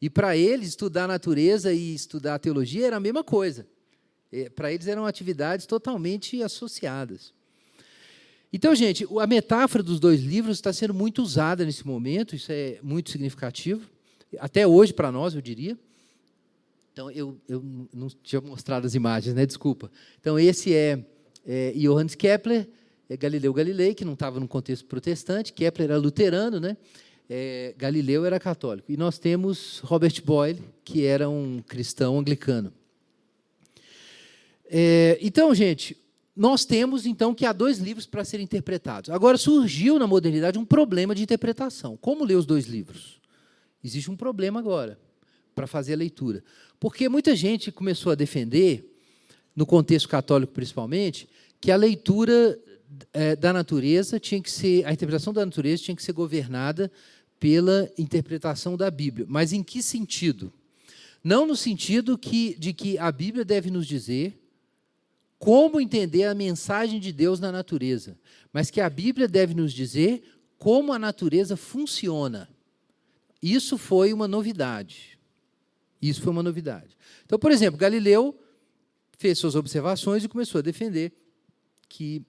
E, para eles, estudar a natureza e estudar a teologia era a mesma coisa. Para eles, eram atividades totalmente associadas. Então, gente, a metáfora dos dois livros está sendo muito usada nesse momento, isso é muito significativo, até hoje para nós, eu diria. Então, eu não tinha mostrado as imagens, né? Desculpa. Então, esse é Johannes Kepler, Galileu Galilei, que não estava no contexto protestante, Kepler era luterano, né? Galileu era católico. E nós temos Robert Boyle, que era um cristão anglicano. Então, gente, nós temos, então, que há dois livros para serem interpretados. Agora, surgiu na modernidade um problema de interpretação. Como ler os dois livros? Existe um problema agora para fazer a leitura. Porque muita gente começou a defender, no contexto católico principalmente, que a leitura da natureza tinha que ser, a interpretação da natureza tinha que ser governada pela interpretação da Bíblia. Mas em que sentido? Não no sentido de que a Bíblia deve nos dizer como entender a mensagem de Deus na natureza, mas que a Bíblia deve nos dizer como a natureza funciona. Isso foi uma novidade. Isso foi uma novidade. Então, por exemplo, Galileu fez suas observações e começou a defender que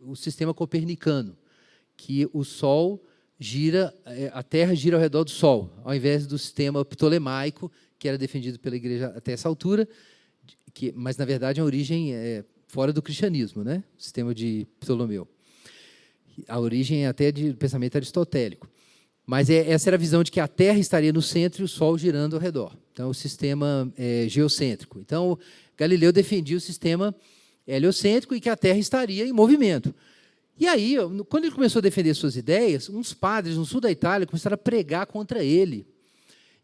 o sistema copernicano, que o Sol gira, a Terra gira ao redor do Sol, ao invés do sistema ptolemaico, que era defendido pela Igreja até essa altura, mas, na verdade, a origem é fora do cristianismo, né? O sistema de Ptolomeu. A origem é até do pensamento aristotélico. Mas essa era a visão de que a Terra estaria no centro e o Sol girando ao redor. Então, o sistema geocêntrico. Então, Galileu defendia o sistema heliocêntrico e que a Terra estaria em movimento. E aí, quando ele começou a defender suas ideias, uns padres no sul da Itália começaram a pregar contra ele.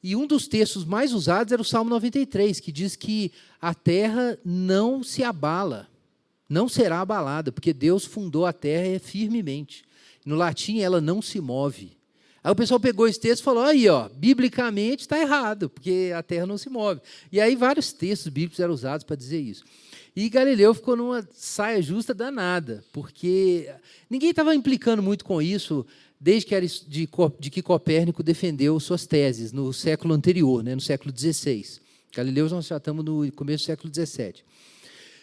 E um dos textos mais usados era o Salmo 93, que diz que a terra não se abala, não será abalada, porque Deus fundou a terra firmemente. No latim, ela não se move. Aí o pessoal pegou esse texto e falou, aí, biblicamente está errado, porque a terra não se move. E aí vários textos bíblicos eram usados para dizer isso. E Galileu ficou numa saia justa danada, porque ninguém estava implicando muito com isso, desde que Copérnico defendeu suas teses no século anterior, né, no século XVI. Galileu, nós já estamos no começo do século XVII.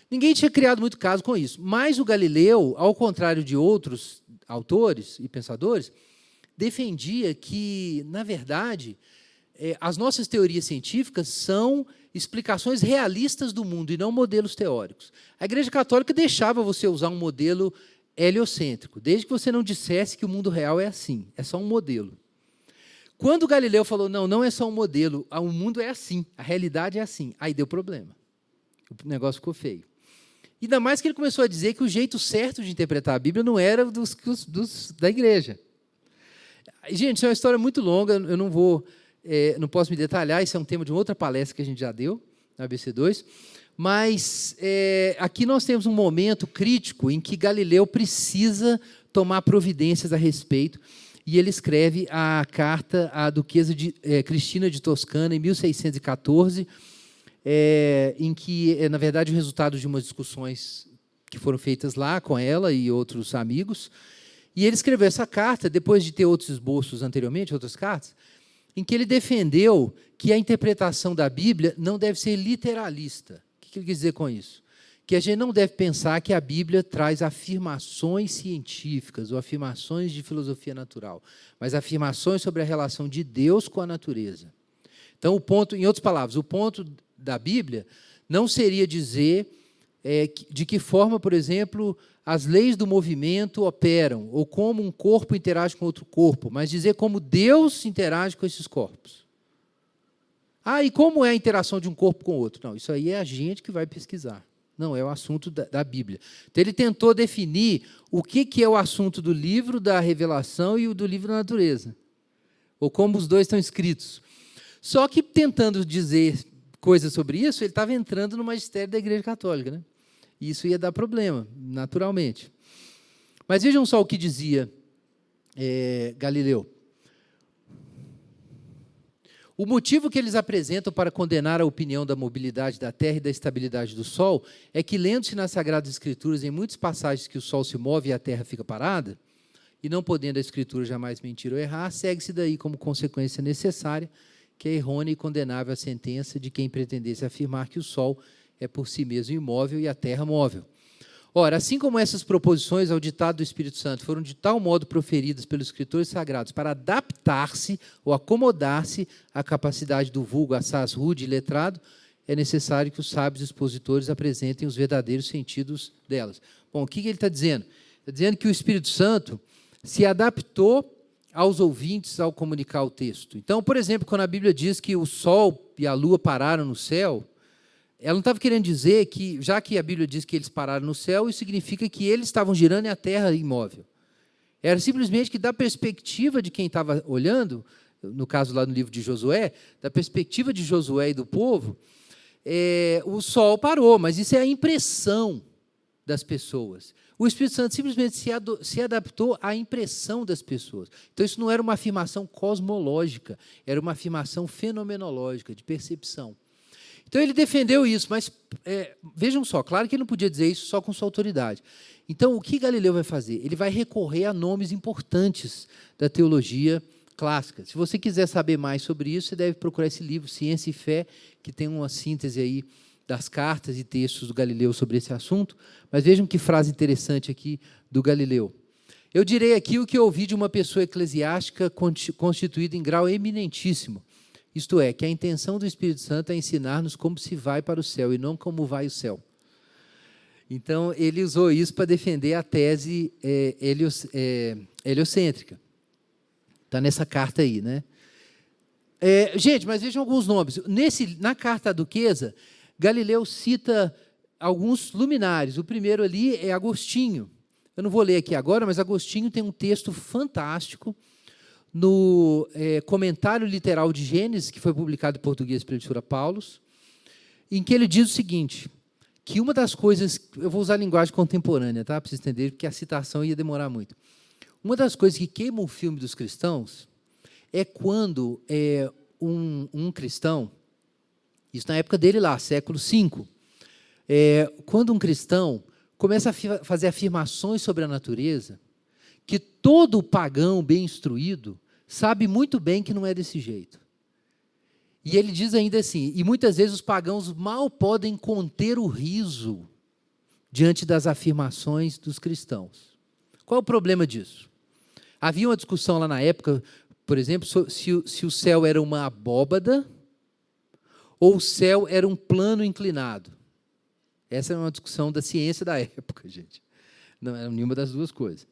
Ninguém tinha criado muito caso com isso, mas o Galileu, ao contrário de outros autores e pensadores, defendia que, na verdade, as nossas teorias científicas são explicações realistas do mundo e não modelos teóricos. A Igreja Católica deixava você usar um modelo heliocêntrico, desde que você não dissesse que o mundo real é assim, é só um modelo. Quando Galileu falou, não é só um modelo, o mundo é assim, a realidade é assim, aí deu problema. O negócio ficou feio. Ainda mais que ele começou a dizer que o jeito certo de interpretar a Bíblia não era da Igreja. Gente, isso é uma história muito longa, eu não posso me detalhar, isso é um tema de uma outra palestra que a gente já deu, na ABC2, Mas aqui nós temos um momento crítico em que Galileu precisa tomar providências a respeito, e ele escreve a carta à duquesa Cristina de Toscana, em 1614, em que, na verdade, o resultado de umas discussões que foram feitas lá com ela e outros amigos. E ele escreveu essa carta, depois de ter outros esboços anteriormente, outras cartas, em que ele defendeu que a interpretação da Bíblia não deve ser literalista. O que ele quis dizer com isso? Que a gente não deve pensar que a Bíblia traz afirmações científicas ou afirmações de filosofia natural, mas afirmações sobre a relação de Deus com a natureza. Então, o ponto, em outras palavras, o ponto da Bíblia não seria dizer de que forma, por exemplo, as leis do movimento operam, ou como um corpo interage com outro corpo, mas dizer como Deus interage com esses corpos. E como é a interação de um corpo com o outro? Não, isso aí é a gente que vai pesquisar. Não, é o assunto da Bíblia. Então, ele tentou definir o que é o assunto do livro da Revelação e o do livro da Natureza, ou como os dois estão escritos. Só que, tentando dizer coisas sobre isso, ele estava entrando no magistério da Igreja Católica, né? E isso ia dar problema, naturalmente. Mas vejam só o que dizia Galileu. O motivo que eles apresentam para condenar a opinião da mobilidade da Terra e da estabilidade do Sol é que, lendo-se nas Sagradas Escrituras, em muitas passagens que o Sol se move e a Terra fica parada, e não podendo a Escritura jamais mentir ou errar, segue-se daí como consequência necessária que é errônea e condenável a sentença de quem pretendesse afirmar que o Sol é por si mesmo imóvel e a Terra móvel. Ora, assim como essas proposições ao ditado do Espírito Santo foram de tal modo proferidas pelos escritores sagrados para adaptar-se ou acomodar-se à capacidade do vulgo assaz rude e letrado, é necessário que os sábios expositores apresentem os verdadeiros sentidos delas. Bom, o que ele está dizendo? Está dizendo que o Espírito Santo se adaptou aos ouvintes ao comunicar o texto. Então, por exemplo, quando a Bíblia diz que o Sol e a Lua pararam no céu, ela não estava querendo dizer que, já que a Bíblia diz que eles pararam no céu, isso significa que eles estavam girando e a Terra imóvel. Era simplesmente que, da perspectiva de quem estava olhando, no caso lá no livro de Josué, da perspectiva de Josué e do povo, o Sol parou, mas isso é a impressão das pessoas. O Espírito Santo simplesmente se adaptou à impressão das pessoas. Então, isso não era uma afirmação cosmológica, era uma afirmação fenomenológica, de percepção. Então, ele defendeu isso, mas vejam só, claro que ele não podia dizer isso só com sua autoridade. Então, o que Galileu vai fazer? Ele vai recorrer a nomes importantes da teologia clássica. Se você quiser saber mais sobre isso, você deve procurar esse livro, Ciência e Fé, que tem uma síntese aí das cartas e textos do Galileu sobre esse assunto. Mas vejam que frase interessante aqui do Galileu. Eu direi aqui o que ouvi de uma pessoa eclesiástica constituída em grau eminentíssimo. Isto é, que a intenção do Espírito Santo é ensinar-nos como se vai para o céu e não como vai o céu. Então, ele usou isso para defender a tese heliocêntrica. Está nessa carta aí, né? Gente, mas vejam alguns nomes. Na carta à duquesa, Galileu cita alguns luminares. O primeiro ali é Agostinho. Eu não vou ler aqui agora, mas Agostinho tem um texto fantástico no Comentário Literal de Gênesis, que foi publicado em português pela editora Paulus, em que ele diz o seguinte, que uma das coisas, eu vou usar a linguagem contemporânea, tá, para vocês entenderem, porque a citação ia demorar muito. Uma das coisas que queima o filme dos cristãos é quando um cristão, isso na época dele lá, século V, quando um cristão começa a fazer afirmações sobre a natureza, que todo pagão bem instruído sabe muito bem que não é desse jeito. E ele diz ainda assim, e muitas vezes os pagãos mal podem conter o riso diante das afirmações dos cristãos. Qual é o problema disso? Havia uma discussão lá na época, por exemplo, se o céu era uma abóbada ou o céu era um plano inclinado. Essa era uma discussão da ciência da época, gente. Não era nenhuma das duas coisas.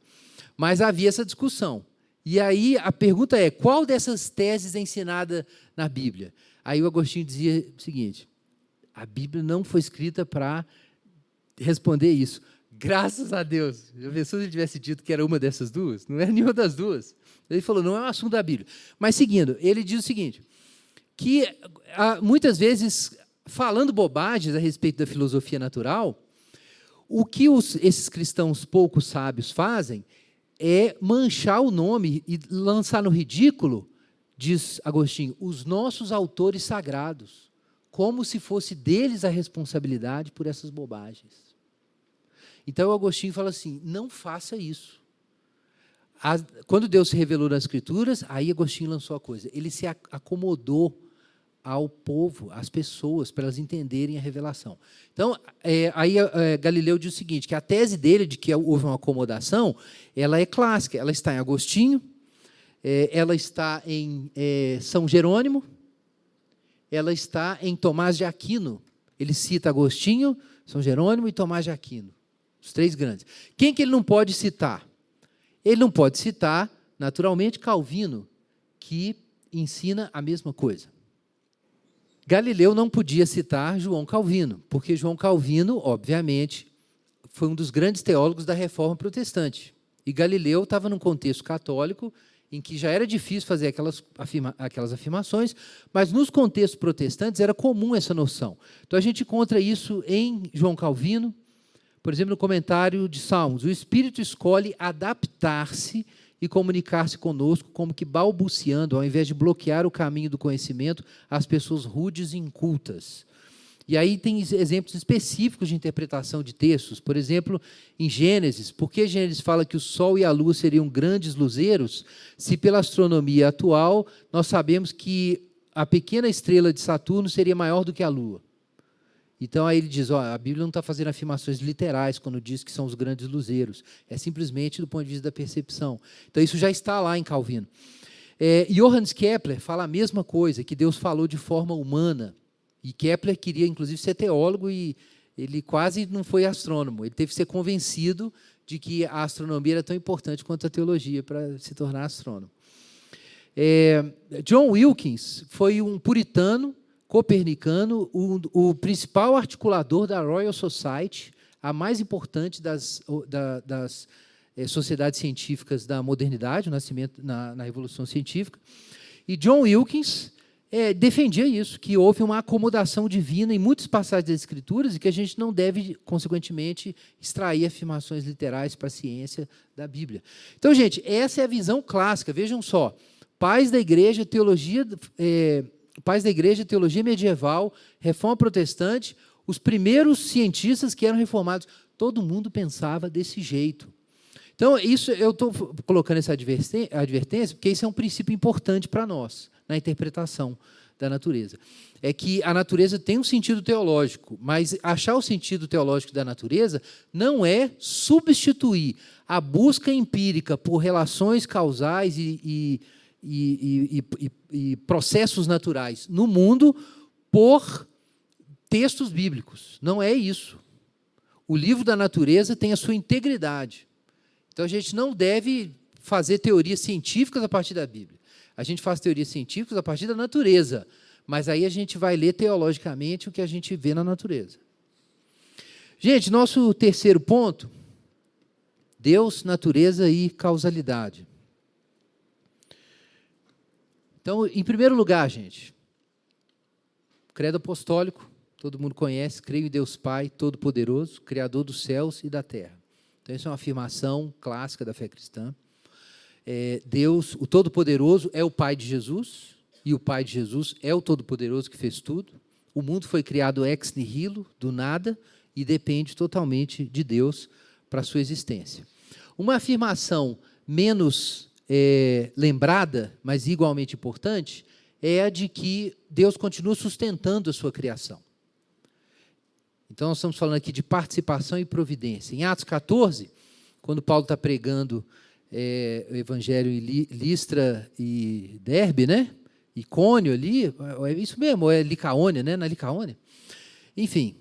Mas havia essa discussão. E aí a pergunta é, qual dessas teses é ensinada na Bíblia? Aí o Agostinho dizia o seguinte, a Bíblia não foi escrita para responder isso. Graças a Deus. Já pensou se ele tivesse dito que era uma dessas duas? Não era nenhuma das duas. Ele falou, não é um assunto da Bíblia. Mas seguindo, ele diz o seguinte, que muitas vezes falando bobagens a respeito da filosofia natural, o que esses cristãos poucos sábios fazem é manchar o nome e lançar no ridículo, diz Agostinho, os nossos autores sagrados, como se fosse deles a responsabilidade por essas bobagens. Então, Agostinho fala assim, não faça isso. Quando Deus se revelou nas Escrituras, aí Agostinho lançou a coisa. Ele se acomodou ao povo, às pessoas, para elas entenderem a revelação. Então, Galileu diz o seguinte, que a tese dele de que houve uma acomodação, ela é clássica, ela está em Agostinho, ela está em São Jerônimo, ela está em Tomás de Aquino. Ele cita Agostinho, São Jerônimo e Tomás de Aquino, os três grandes. Quem que ele não pode citar? Ele não pode citar, naturalmente, Calvino, que ensina a mesma coisa. Galileu não podia citar João Calvino, porque João Calvino, obviamente, foi um dos grandes teólogos da Reforma Protestante. E Galileu estava num contexto católico em que já era difícil fazer aquelas afirmações, mas nos contextos protestantes era comum essa noção. Então, a gente encontra isso em João Calvino, por exemplo, no comentário de Salmos, o Espírito escolhe adaptar-se e comunicar-se conosco como que balbuciando, ao invés de bloquear o caminho do conhecimento às pessoas rudes e incultas. E aí tem exemplos específicos de interpretação de textos. Por exemplo, em Gênesis, por que Gênesis fala que o Sol e a Lua seriam grandes luzeiros, se pela astronomia atual nós sabemos que a pequena estrela de Saturno seria maior do que a Lua? Então, aí ele diz, a Bíblia não está fazendo afirmações literais quando diz que são os grandes luzeiros. É simplesmente do ponto de vista da percepção. Então, isso já está lá em Calvino. Johannes Kepler fala a mesma coisa, que Deus falou de forma humana. E Kepler queria, inclusive, ser teólogo e ele quase não foi astrônomo. Ele teve que ser convencido de que a astronomia era tão importante quanto a teologia para se tornar astrônomo. John Wilkins foi um puritano, copernicano, o principal articulador da Royal Society, a mais importante das sociedades científicas da modernidade, o nascimento na Revolução Científica. E John Wilkins defendia isso, que houve uma acomodação divina em muitas passagens das Escrituras e que a gente não deve, consequentemente, extrair afirmações literais para a ciência da Bíblia. Então, gente, essa é a visão clássica. Vejam só, pais da Igreja, teologia medieval, Reforma Protestante, os primeiros cientistas que eram reformados, todo mundo pensava desse jeito. Então, isso eu estou colocando essa advertência, porque isso é um princípio importante para nós, na interpretação da natureza. É que a natureza tem um sentido teológico, mas achar o sentido teológico da natureza não é substituir a busca empírica por relações causais e processos naturais no mundo por textos bíblicos. Não é isso. O livro da natureza tem a sua integridade. Então, a gente não deve fazer teorias científicas a partir da Bíblia. A gente faz teorias científicas a partir da natureza, mas aí a gente vai ler teologicamente o que a gente vê na natureza. Gente, nosso terceiro ponto, Deus, natureza e causalidade. Então, em primeiro lugar, gente, credo apostólico, todo mundo conhece, creio em Deus Pai Todo-Poderoso, Criador dos céus e da terra. Então, isso é uma afirmação clássica da fé cristã. Deus, o Todo-Poderoso, é o Pai de Jesus, e o Pai de Jesus é o Todo-Poderoso que fez tudo. O mundo foi criado ex nihilo, do nada, e depende totalmente de Deus para a sua existência. Uma afirmação menos lembrada, mas igualmente importante, é a de que Deus continua sustentando a sua criação. Então, nós estamos falando aqui de participação e providência. Em Atos 14, quando Paulo está pregando o evangelho em Listra e Derbe, né? Icônio ali, é isso mesmo, é Licaônia, né? Na Licaônia. Enfim,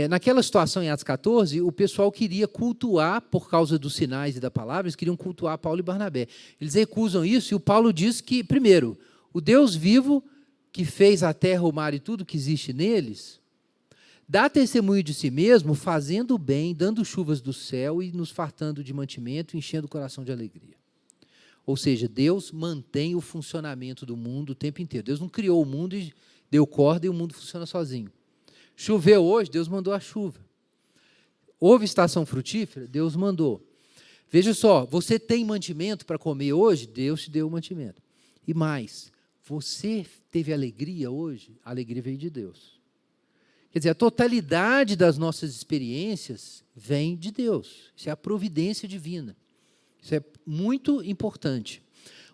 naquela situação em Atos 14, o pessoal queria cultuar, por causa dos sinais e da palavra, eles queriam cultuar Paulo e Barnabé. Eles recusam isso e o Paulo diz que, primeiro, o Deus vivo, que fez a terra, o mar e tudo que existe neles, dá testemunho de si mesmo, fazendo o bem, dando chuvas do céu e nos fartando de mantimento, enchendo o coração de alegria. Ou seja, Deus mantém o funcionamento do mundo o tempo inteiro. Deus não criou o mundo e deu corda e o mundo funciona sozinho. Choveu hoje, Deus mandou a chuva. Houve estação frutífera, Deus mandou. Veja só, você tem mantimento para comer hoje, Deus te deu o mantimento. E mais, você teve alegria hoje, a alegria veio de Deus. Quer dizer, a totalidade das nossas experiências vem de Deus. Isso é a providência divina. Isso é muito importante.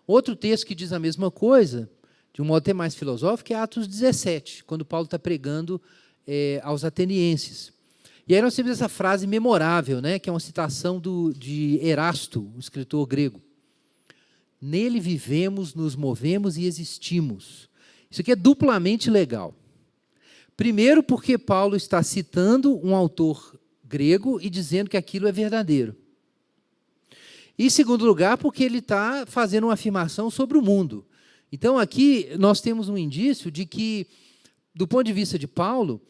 Outro texto que diz a mesma coisa, de um modo até mais filosófico, é Atos 17, quando Paulo está pregando aos atenienses. E aí nós temos essa frase memorável, né, que é uma citação de Erasto, um escritor grego. Nele vivemos, nos movemos e existimos. Isso aqui é duplamente legal. Primeiro, porque Paulo está citando um autor grego e dizendo que aquilo é verdadeiro. E, em segundo lugar, porque ele está fazendo uma afirmação sobre o mundo. Então, aqui nós temos um indício de que, do ponto de vista de Paulo,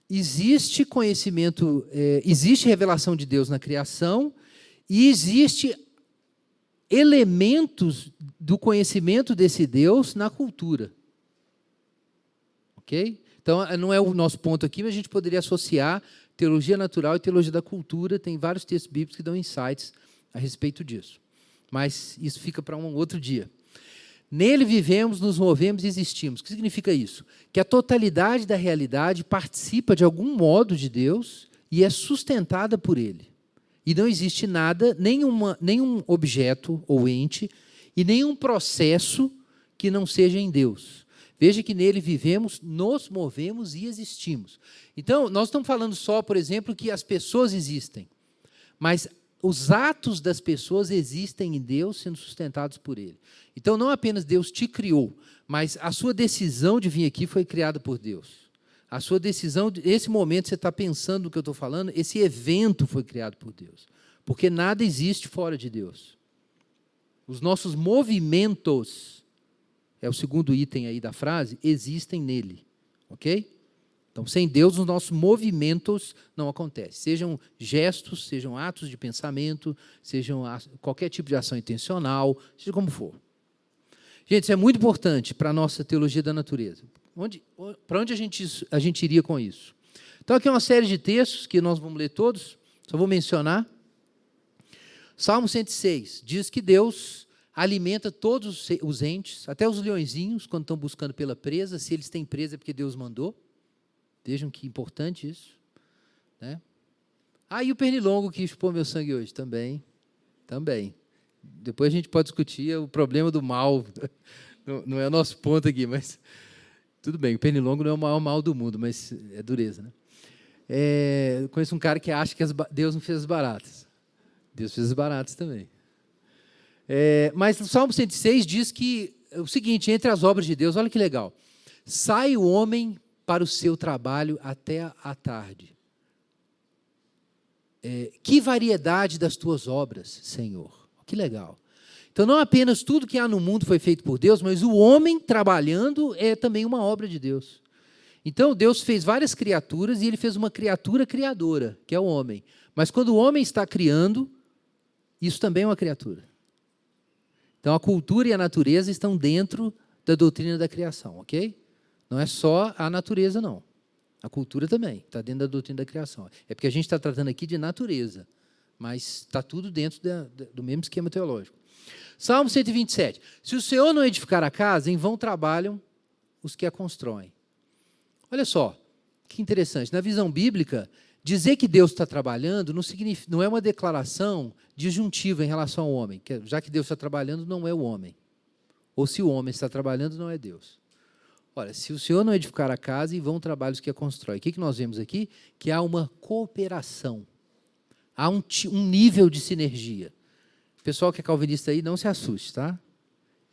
existe conhecimento, existe revelação de Deus na criação e existe elementos do conhecimento desse Deus na cultura. Ok? Então, não é o nosso ponto aqui, mas a gente poderia associar teologia natural e teologia da cultura. Tem vários textos bíblicos que dão insights a respeito disso. Mas isso fica para um outro dia. Nele vivemos, nos movemos e existimos. O que significa isso? Que a totalidade da realidade participa de algum modo de Deus e é sustentada por Ele. E não existe nada, nenhum objeto ou ente e nenhum processo que não seja em Deus. Veja que nele vivemos, nos movemos e existimos. Então, nós estamos falando só, por exemplo, que as pessoas existem, mas os atos das pessoas existem em Deus, sendo sustentados por Ele. Então, não apenas Deus te criou, mas a sua decisão de vir aqui foi criada por Deus. A sua decisão, esse momento você está pensando no que eu estou falando, esse evento foi criado por Deus. Porque nada existe fora de Deus. Os nossos movimentos, é o segundo item aí da frase, existem nele. Ok? Então, sem Deus, os nossos movimentos não acontecem. Sejam gestos, sejam atos de pensamento, sejam qualquer tipo de ação intencional, seja como for. Gente, isso é muito importante para a nossa teologia da natureza. Para onde a gente iria com isso? Então, aqui é uma série de textos que nós vamos ler todos, só vou mencionar. Salmo 106 diz que Deus alimenta todos os entes, até os leõezinhos, quando estão buscando pela presa. Se eles têm presa é porque Deus mandou. Vejam que importante isso. Né? E o pernilongo que chupou meu sangue hoje? Também. Depois a gente pode discutir o problema do mal. Não é o nosso ponto aqui, mas tudo bem. O pernilongo não é o maior mal do mundo, mas é dureza. Né? Conheço um cara que acha que Deus não fez as baratas. Deus fez as baratas também. Mas o Salmo 106 diz que o seguinte, entre as obras de Deus, olha que legal. Sai o homem para o seu trabalho até a tarde. Que variedade das tuas obras, Senhor. Que legal. Então, não apenas tudo que há no mundo foi feito por Deus, mas o homem trabalhando é também uma obra de Deus. Então, Deus fez várias criaturas e Ele fez uma criatura criadora, que é o homem. Mas quando o homem está criando, isso também é uma criatura. Então, a cultura e a natureza estão dentro da doutrina da criação, ok? Não é só a natureza, não. A cultura também está dentro da doutrina da criação. É porque a gente está tratando aqui de natureza, mas está tudo dentro do mesmo esquema teológico. Salmo 127. Se o Senhor não edificar a casa, em vão trabalham os que a constroem. Olha só, que interessante. Na visão bíblica, dizer que Deus está trabalhando não é uma declaração disjuntiva em relação ao homem. Já que Deus está trabalhando, não é o homem. Ou se o homem está trabalhando, não é Deus. Olha, se o Senhor não edificar a casa, em vão trabalham os que a constroem. O que nós vemos aqui? Que há uma cooperação. Há um nível de sinergia. O pessoal que é calvinista aí, não se assuste, tá?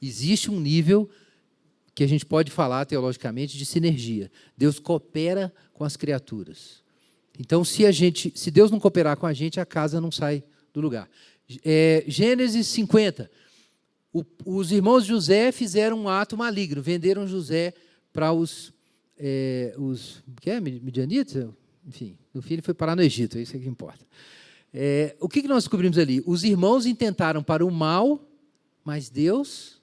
Existe um nível que a gente pode falar teologicamente de sinergia. Deus coopera com as criaturas. Então, se Deus não cooperar com a casa não sai do lugar. Gênesis 50. Os irmãos de José fizeram um ato maligno, venderam José para os midianitas? Enfim, no fim ele foi parar no Egito, é isso que importa. O que nós descobrimos ali? Os irmãos intentaram para o mal, mas Deus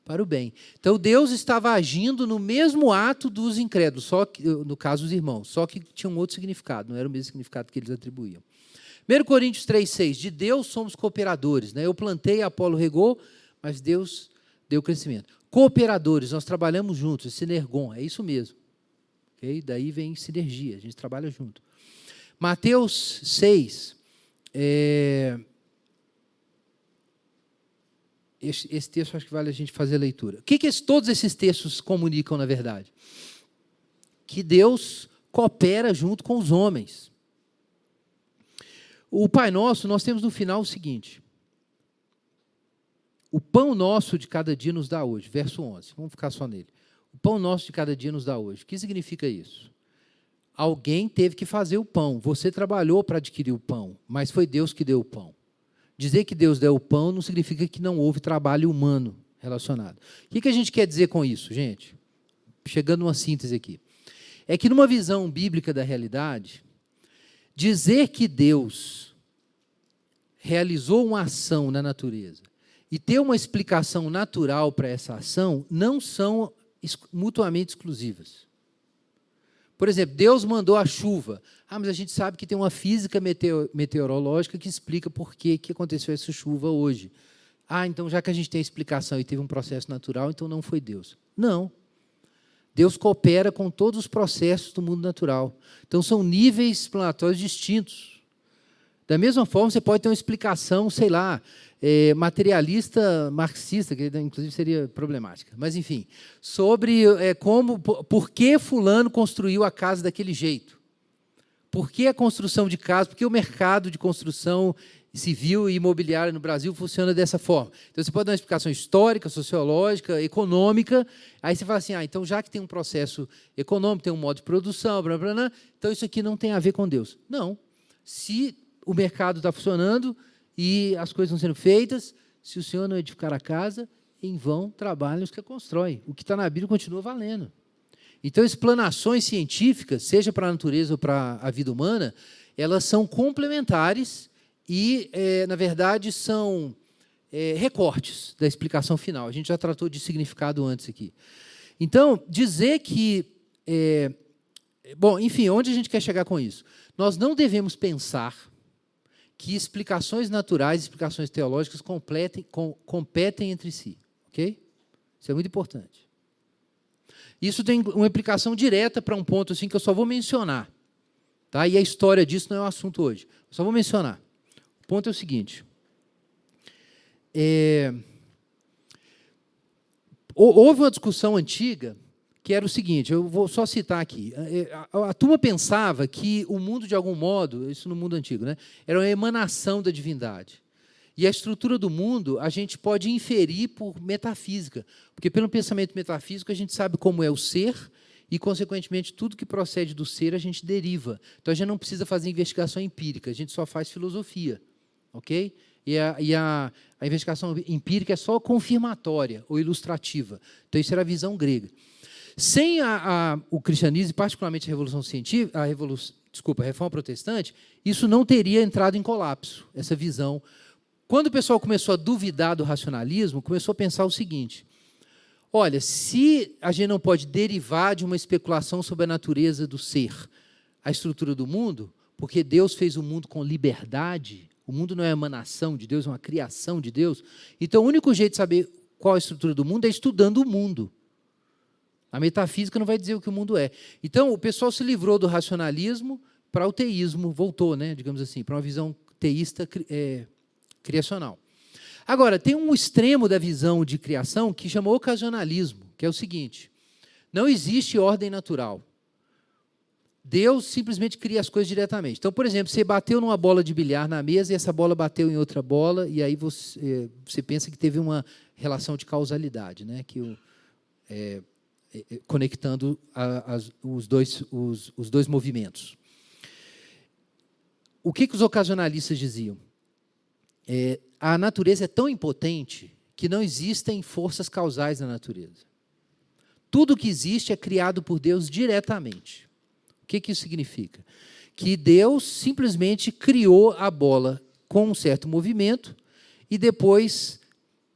para o bem. Então, Deus estava agindo no mesmo ato dos incrédulos, só que, no caso, os irmãos, só que tinha um outro significado, não era o mesmo significado que eles atribuíam. 1 Coríntios 3,6, de Deus somos cooperadores. Né? Eu plantei, Apolo regou, mas Deus deu crescimento. Cooperadores, nós trabalhamos juntos, sinergon, é isso mesmo. Okay? Daí vem sinergia, a gente trabalha junto. Mateus 6, esse texto acho que vale a gente fazer a leitura. O que todos esses textos comunicam, na verdade? Que Deus coopera junto com os homens. O Pai Nosso, nós temos no final o seguinte: o pão nosso de cada dia nos dá hoje, verso 11, vamos ficar só nele. O pão nosso de cada dia nos dá hoje. O que significa isso? Alguém teve que fazer o pão, você trabalhou para adquirir o pão, mas foi Deus que deu o pão. Dizer que Deus deu o pão não significa que não houve trabalho humano relacionado. O que a gente quer dizer com isso, gente? Chegando a uma síntese aqui. É que numa visão bíblica da realidade, dizer que Deus realizou uma ação na natureza e ter uma explicação natural para essa ação não são mutuamente exclusivas. Por exemplo, Deus mandou a chuva. Mas a gente sabe que tem uma física meteorológica que explica por que aconteceu essa chuva hoje. Então já que a gente tem a explicação e teve um processo natural, então não foi Deus. Não. Deus coopera com todos os processos do mundo natural. Então são níveis explanatórios distintos. Da mesma forma, você pode ter uma explicação, sei lá, materialista, marxista, que inclusive seria problemática, mas enfim, sobre por que fulano construiu a casa daquele jeito. Por que a construção de casa, por que o mercado de construção civil e imobiliária no Brasil funciona dessa forma. Então, você pode dar uma explicação histórica, sociológica, econômica, aí você fala assim, então, já que tem um processo econômico, tem um modo de produção, blá, blá, blá, então isso aqui não tem a ver com Deus. Não. Se o mercado está funcionando e as coisas estão sendo feitas, se o Senhor não edificar a casa, em vão trabalham os que a constroem. O que está na Bíblia continua valendo. Então, explanações científicas, seja para a natureza ou para a vida humana, elas são complementares e, na verdade, são recortes da explicação final. A gente já tratou de significado antes aqui. Então, dizer que... bom, enfim, onde a gente quer chegar com isso? Nós não devemos pensar que explicações naturais, explicações teológicas competem entre si. Ok? Isso é muito importante. Isso tem uma implicação direta para um ponto assim, que eu só vou mencionar. Tá? E a história disso não é o assunto hoje. Eu só vou mencionar. O ponto é o seguinte. Houve uma discussão antiga que era o seguinte, eu vou só citar aqui. A turma pensava que o mundo, de algum modo, isso no mundo antigo, né, era uma emanação da divindade. E a estrutura do mundo a gente pode inferir por metafísica, porque pelo pensamento metafísico a gente sabe como é o ser e, consequentemente, tudo que procede do ser a gente deriva. Então, a gente não precisa fazer investigação empírica, a gente só faz filosofia. Ok? E a investigação empírica é só confirmatória ou ilustrativa. Então, isso era a visão grega. Sem o cristianismo, particularmente a Revolução Científica, a Reforma Protestante, isso não teria entrado em colapso, essa visão. Quando o pessoal começou a duvidar do racionalismo, começou a pensar o seguinte, olha, se a gente não pode derivar de uma especulação sobre a natureza do ser, a estrutura do mundo, porque Deus fez o mundo com liberdade, o mundo não é uma emanação de Deus, é uma criação de Deus, então o único jeito de saber qual a estrutura do mundo é estudando o mundo. A metafísica não vai dizer o que o mundo é. Então, o pessoal se livrou do racionalismo para o teísmo, voltou, né, digamos assim, para uma visão teísta criacional. Agora, tem um extremo da visão de criação que chama ocasionalismo, que é o seguinte, não existe ordem natural. Deus simplesmente cria as coisas diretamente. Então, por exemplo, você bateu numa bola de bilhar na mesa e essa bola bateu em outra bola, e aí você pensa que teve uma relação de causalidade, né, que conectando os dois movimentos. O que os ocasionalistas diziam? A natureza é tão impotente que não existem forças causais na natureza. Tudo que existe é criado por Deus diretamente. O que isso significa? Que Deus simplesmente criou a bola com um certo movimento e depois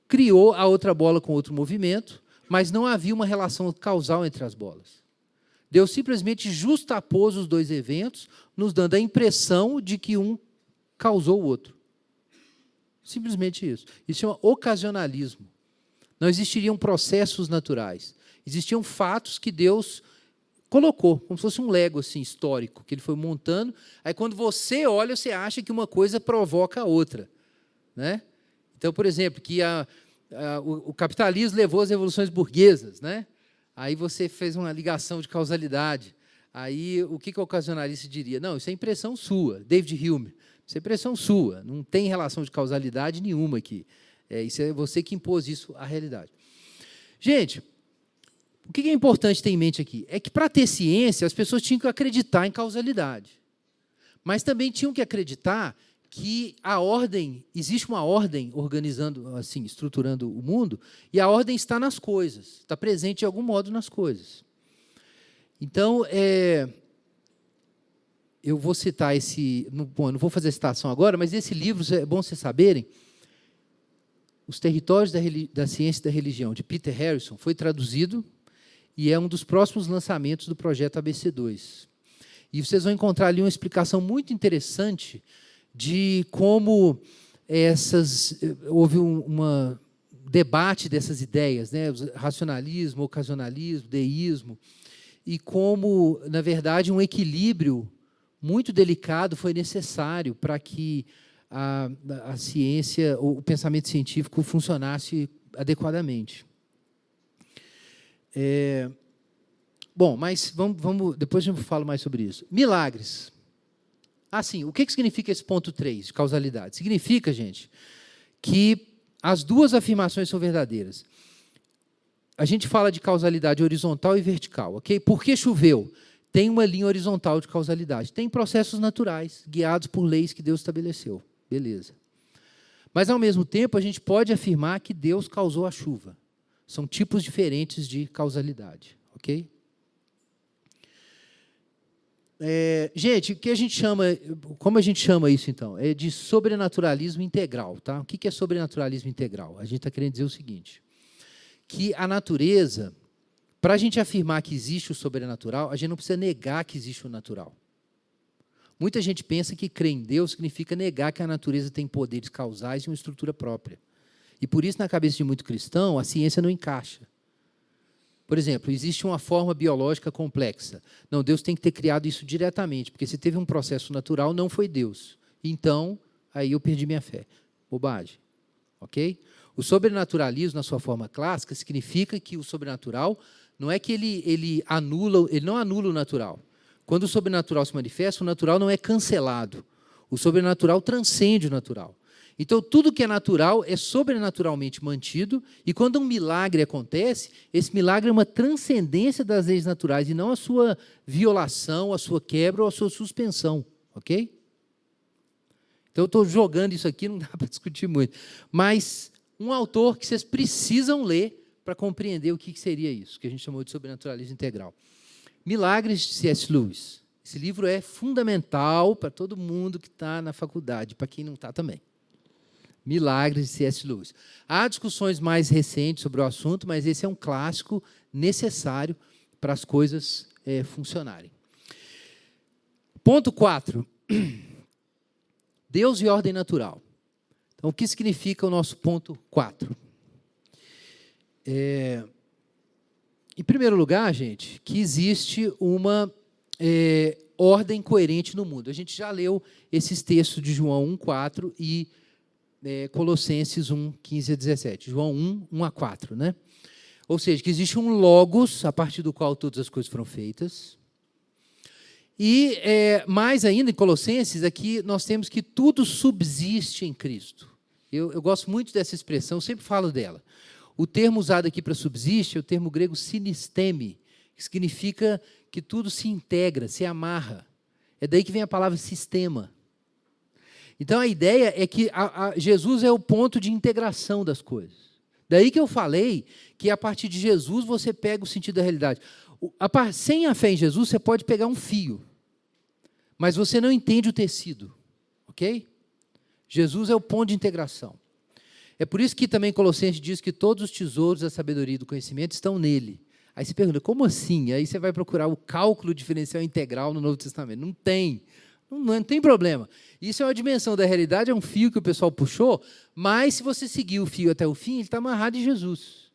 criou a outra bola com outro movimento, mas não havia uma relação causal entre as bolas. Deus simplesmente justapôs os dois eventos, nos dando a impressão de que um causou o outro. Simplesmente isso. Isso chama ocasionalismo. Não existiriam processos naturais. Existiam fatos que Deus colocou, como se fosse um Lego assim, histórico, que ele foi montando. Aí, quando você olha, você acha que uma coisa provoca a outra. Né? Então, por exemplo, que o capitalismo levou às revoluções burguesas. Né? Aí você fez uma ligação de causalidade. Aí, o que o ocasionalista diria? Não, isso é impressão sua. David Hume. Isso é impressão sua. Não tem relação de causalidade nenhuma aqui. Isso é você que impôs isso à realidade. Gente, o que é importante ter em mente aqui? É que, para ter ciência, as pessoas tinham que acreditar em causalidade. Mas também tinham que acreditar que existe uma ordem organizando, assim, estruturando o mundo, e a ordem está nas coisas, está presente de algum modo nas coisas. Então, eu vou citar eu não vou fazer a citação agora, mas esse livro, é bom vocês saberem, Os Territórios da Ciência e da Religião, de Peter Harrison, foi traduzido e é um dos próximos lançamentos do projeto ABC2. E vocês vão encontrar ali uma explicação muito interessante de como houve um debate dessas ideias, né? Racionalismo, ocasionalismo, deísmo, e como, na verdade, um equilíbrio muito delicado foi necessário para que a ciência, o pensamento científico funcionasse adequadamente. Bom, mas depois a gente fala mais sobre isso. Milagres. Assim, o que significa esse ponto 3, de causalidade? Significa, gente, que as duas afirmações são verdadeiras. A gente fala de causalidade horizontal e vertical, ok? Por que choveu? Tem uma linha horizontal de causalidade. Tem processos naturais, guiados por leis que Deus estabeleceu. Beleza. Mas, ao mesmo tempo, a gente pode afirmar que Deus causou a chuva. São tipos diferentes de causalidade, ok? Gente, como a gente chama isso, então? É de sobrenaturalismo integral. Tá? O que é sobrenaturalismo integral? A gente está querendo dizer o seguinte, que a natureza, para a gente afirmar que existe o sobrenatural, a gente não precisa negar que existe o natural. Muita gente pensa que crer em Deus significa negar que a natureza tem poderes causais e uma estrutura própria. E, por isso, na cabeça de muito cristão, a ciência não encaixa. Por exemplo, existe uma forma biológica complexa. Não, Deus tem que ter criado isso diretamente, porque se teve um processo natural, não foi Deus. Então, aí eu perdi minha fé. Bobagem. Ok? O sobrenaturalismo, na sua forma clássica, significa que o sobrenatural não é que ele não anula o natural. Quando o sobrenatural se manifesta, o natural não é cancelado. O sobrenatural transcende o natural. Então, tudo que é natural é sobrenaturalmente mantido, e quando um milagre acontece, esse milagre é uma transcendência das leis naturais, e não a sua violação, a sua quebra ou a sua suspensão. Ok? Então, eu estou jogando isso aqui, não dá para discutir muito. Mas um autor que vocês precisam ler para compreender o que seria isso, que a gente chamou de sobrenaturalismo integral. Milagres de C.S. Lewis. Esse livro é fundamental para todo mundo que está na faculdade, para quem não está também. Milagres de C.S. Lewis. Há discussões mais recentes sobre o assunto, mas esse é um clássico necessário para as coisas funcionarem. Ponto 4. Deus e ordem natural. Então, o que significa o nosso ponto 4? Em primeiro lugar, gente, que existe uma ordem coerente no mundo. A gente já leu esses textos de João 1:4 e Colossenses 1:15 a 17. João 1:1-4, né? Ou seja, que existe um logos, a partir do qual todas as coisas foram feitas. E, mais ainda, em Colossenses, aqui nós temos que tudo subsiste em Cristo. Eu gosto muito dessa expressão, sempre falo dela. O termo usado aqui para subsiste é o termo grego sinisteme, que significa que tudo se integra, se amarra. É daí que vem a palavra sistema. Então, a ideia é que Jesus é o ponto de integração das coisas. Daí que eu falei que, a partir de Jesus, você pega o sentido da realidade. Sem a fé em Jesus, você pode pegar um fio, mas você não entende o tecido. Ok? Jesus é o ponto de integração. É por isso que também Colossenses diz que todos os tesouros da sabedoria e do conhecimento estão nele. Aí você pergunta, como assim? Aí você vai procurar o cálculo diferencial integral no Novo Testamento. Não tem. Não tem problema. Isso é uma dimensão da realidade, é um fio que o pessoal puxou, mas se você seguir o fio até o fim, ele está amarrado em Jesus.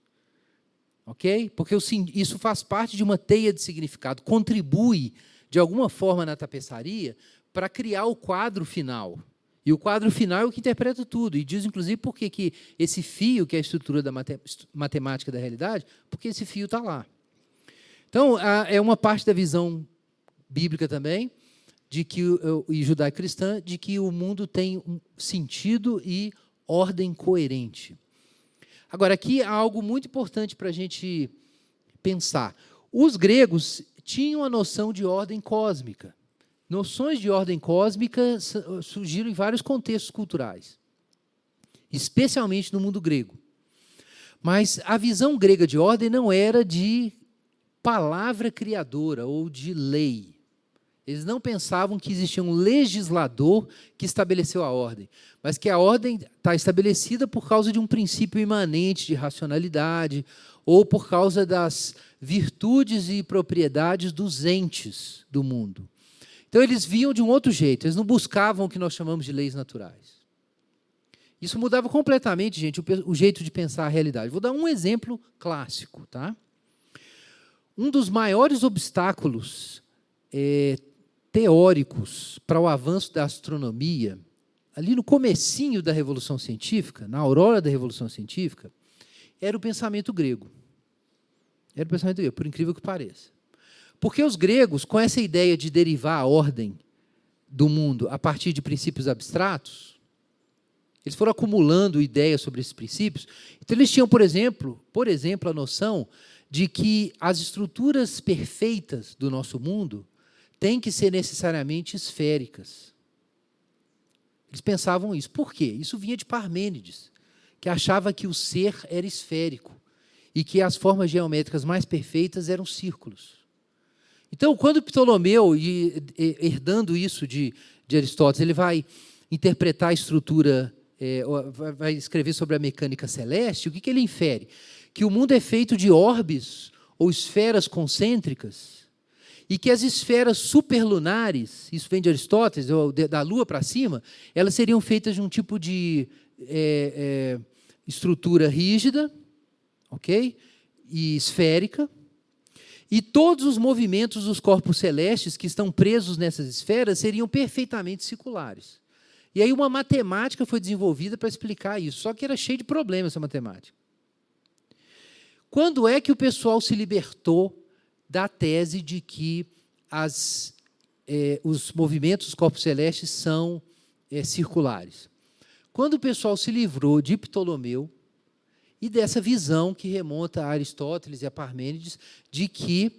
Ok? Porque isso faz parte de uma teia de significado, contribui, de alguma forma, na tapeçaria, para criar o quadro final. E o quadro final é o que interpreta tudo. E diz, inclusive, por que esse fio, que é a estrutura da matemática da realidade, porque esse fio está lá. Então, é uma parte da visão bíblica também, e judaico-cristã, de que o mundo tem um sentido e ordem coerente. Agora, aqui há algo muito importante para a gente pensar. Os gregos tinham a noção de ordem cósmica. Noções de ordem cósmica surgiram em vários contextos culturais, especialmente no mundo grego. Mas a visão grega de ordem não era de palavra criadora ou de lei. Eles não pensavam que existia um legislador que estabeleceu a ordem, mas que a ordem está estabelecida por causa de um princípio imanente de racionalidade ou por causa das virtudes e propriedades dos entes do mundo. Então, eles viam de um outro jeito, eles não buscavam o que nós chamamos de leis naturais. Isso mudava completamente, gente, o jeito de pensar a realidade. Vou dar um exemplo clássico. Tá? Um dos maiores obstáculos teóricos para o avanço da astronomia, ali no comecinho da Revolução Científica, na aurora da Revolução Científica, era o pensamento grego. Era o pensamento grego, por incrível que pareça. Porque os gregos, com essa ideia de derivar a ordem do mundo a partir de princípios abstratos, eles foram acumulando ideias sobre esses princípios. Então, eles tinham, por exemplo, a noção de que as estruturas perfeitas do nosso mundo têm que ser necessariamente esféricas. Eles pensavam isso. Por quê? Isso vinha de Parmênides, que achava que o ser era esférico e que as formas geométricas mais perfeitas eram círculos. Então, quando Ptolomeu, herdando isso de Aristóteles, ele vai interpretar a estrutura, vai escrever sobre a mecânica celeste, o que ele infere? Que o mundo é feito de orbes ou esferas concêntricas, e que as esferas superlunares, isso vem de Aristóteles, da Lua para cima, elas seriam feitas de um tipo de estrutura rígida, ok? E esférica, e todos os movimentos dos corpos celestes que estão presos nessas esferas seriam perfeitamente circulares. E aí uma matemática foi desenvolvida para explicar isso, só que era cheio de problemas essa matemática. Quando é que o pessoal se libertou da tese de que os movimentos dos corpos celestes são circulares? Quando o pessoal se livrou de Ptolomeu e dessa visão que remonta a Aristóteles e a Parmênides de que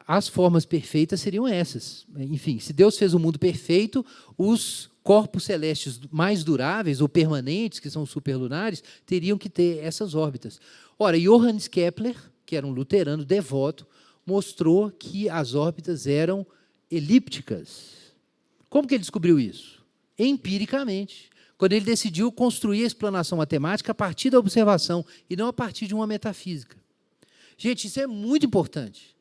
as formas perfeitas seriam essas. Enfim, se Deus fez o mundo perfeito, os corpos celestes mais duráveis ou permanentes, que são superlunares, teriam que ter essas órbitas. Ora, Johannes Kepler, que era um luterano devoto, mostrou que as órbitas eram elípticas. Como que ele descobriu isso? Empiricamente. Quando ele decidiu construir a explanação matemática a partir da observação e não a partir de uma metafísica. Gente, isso é muito importante.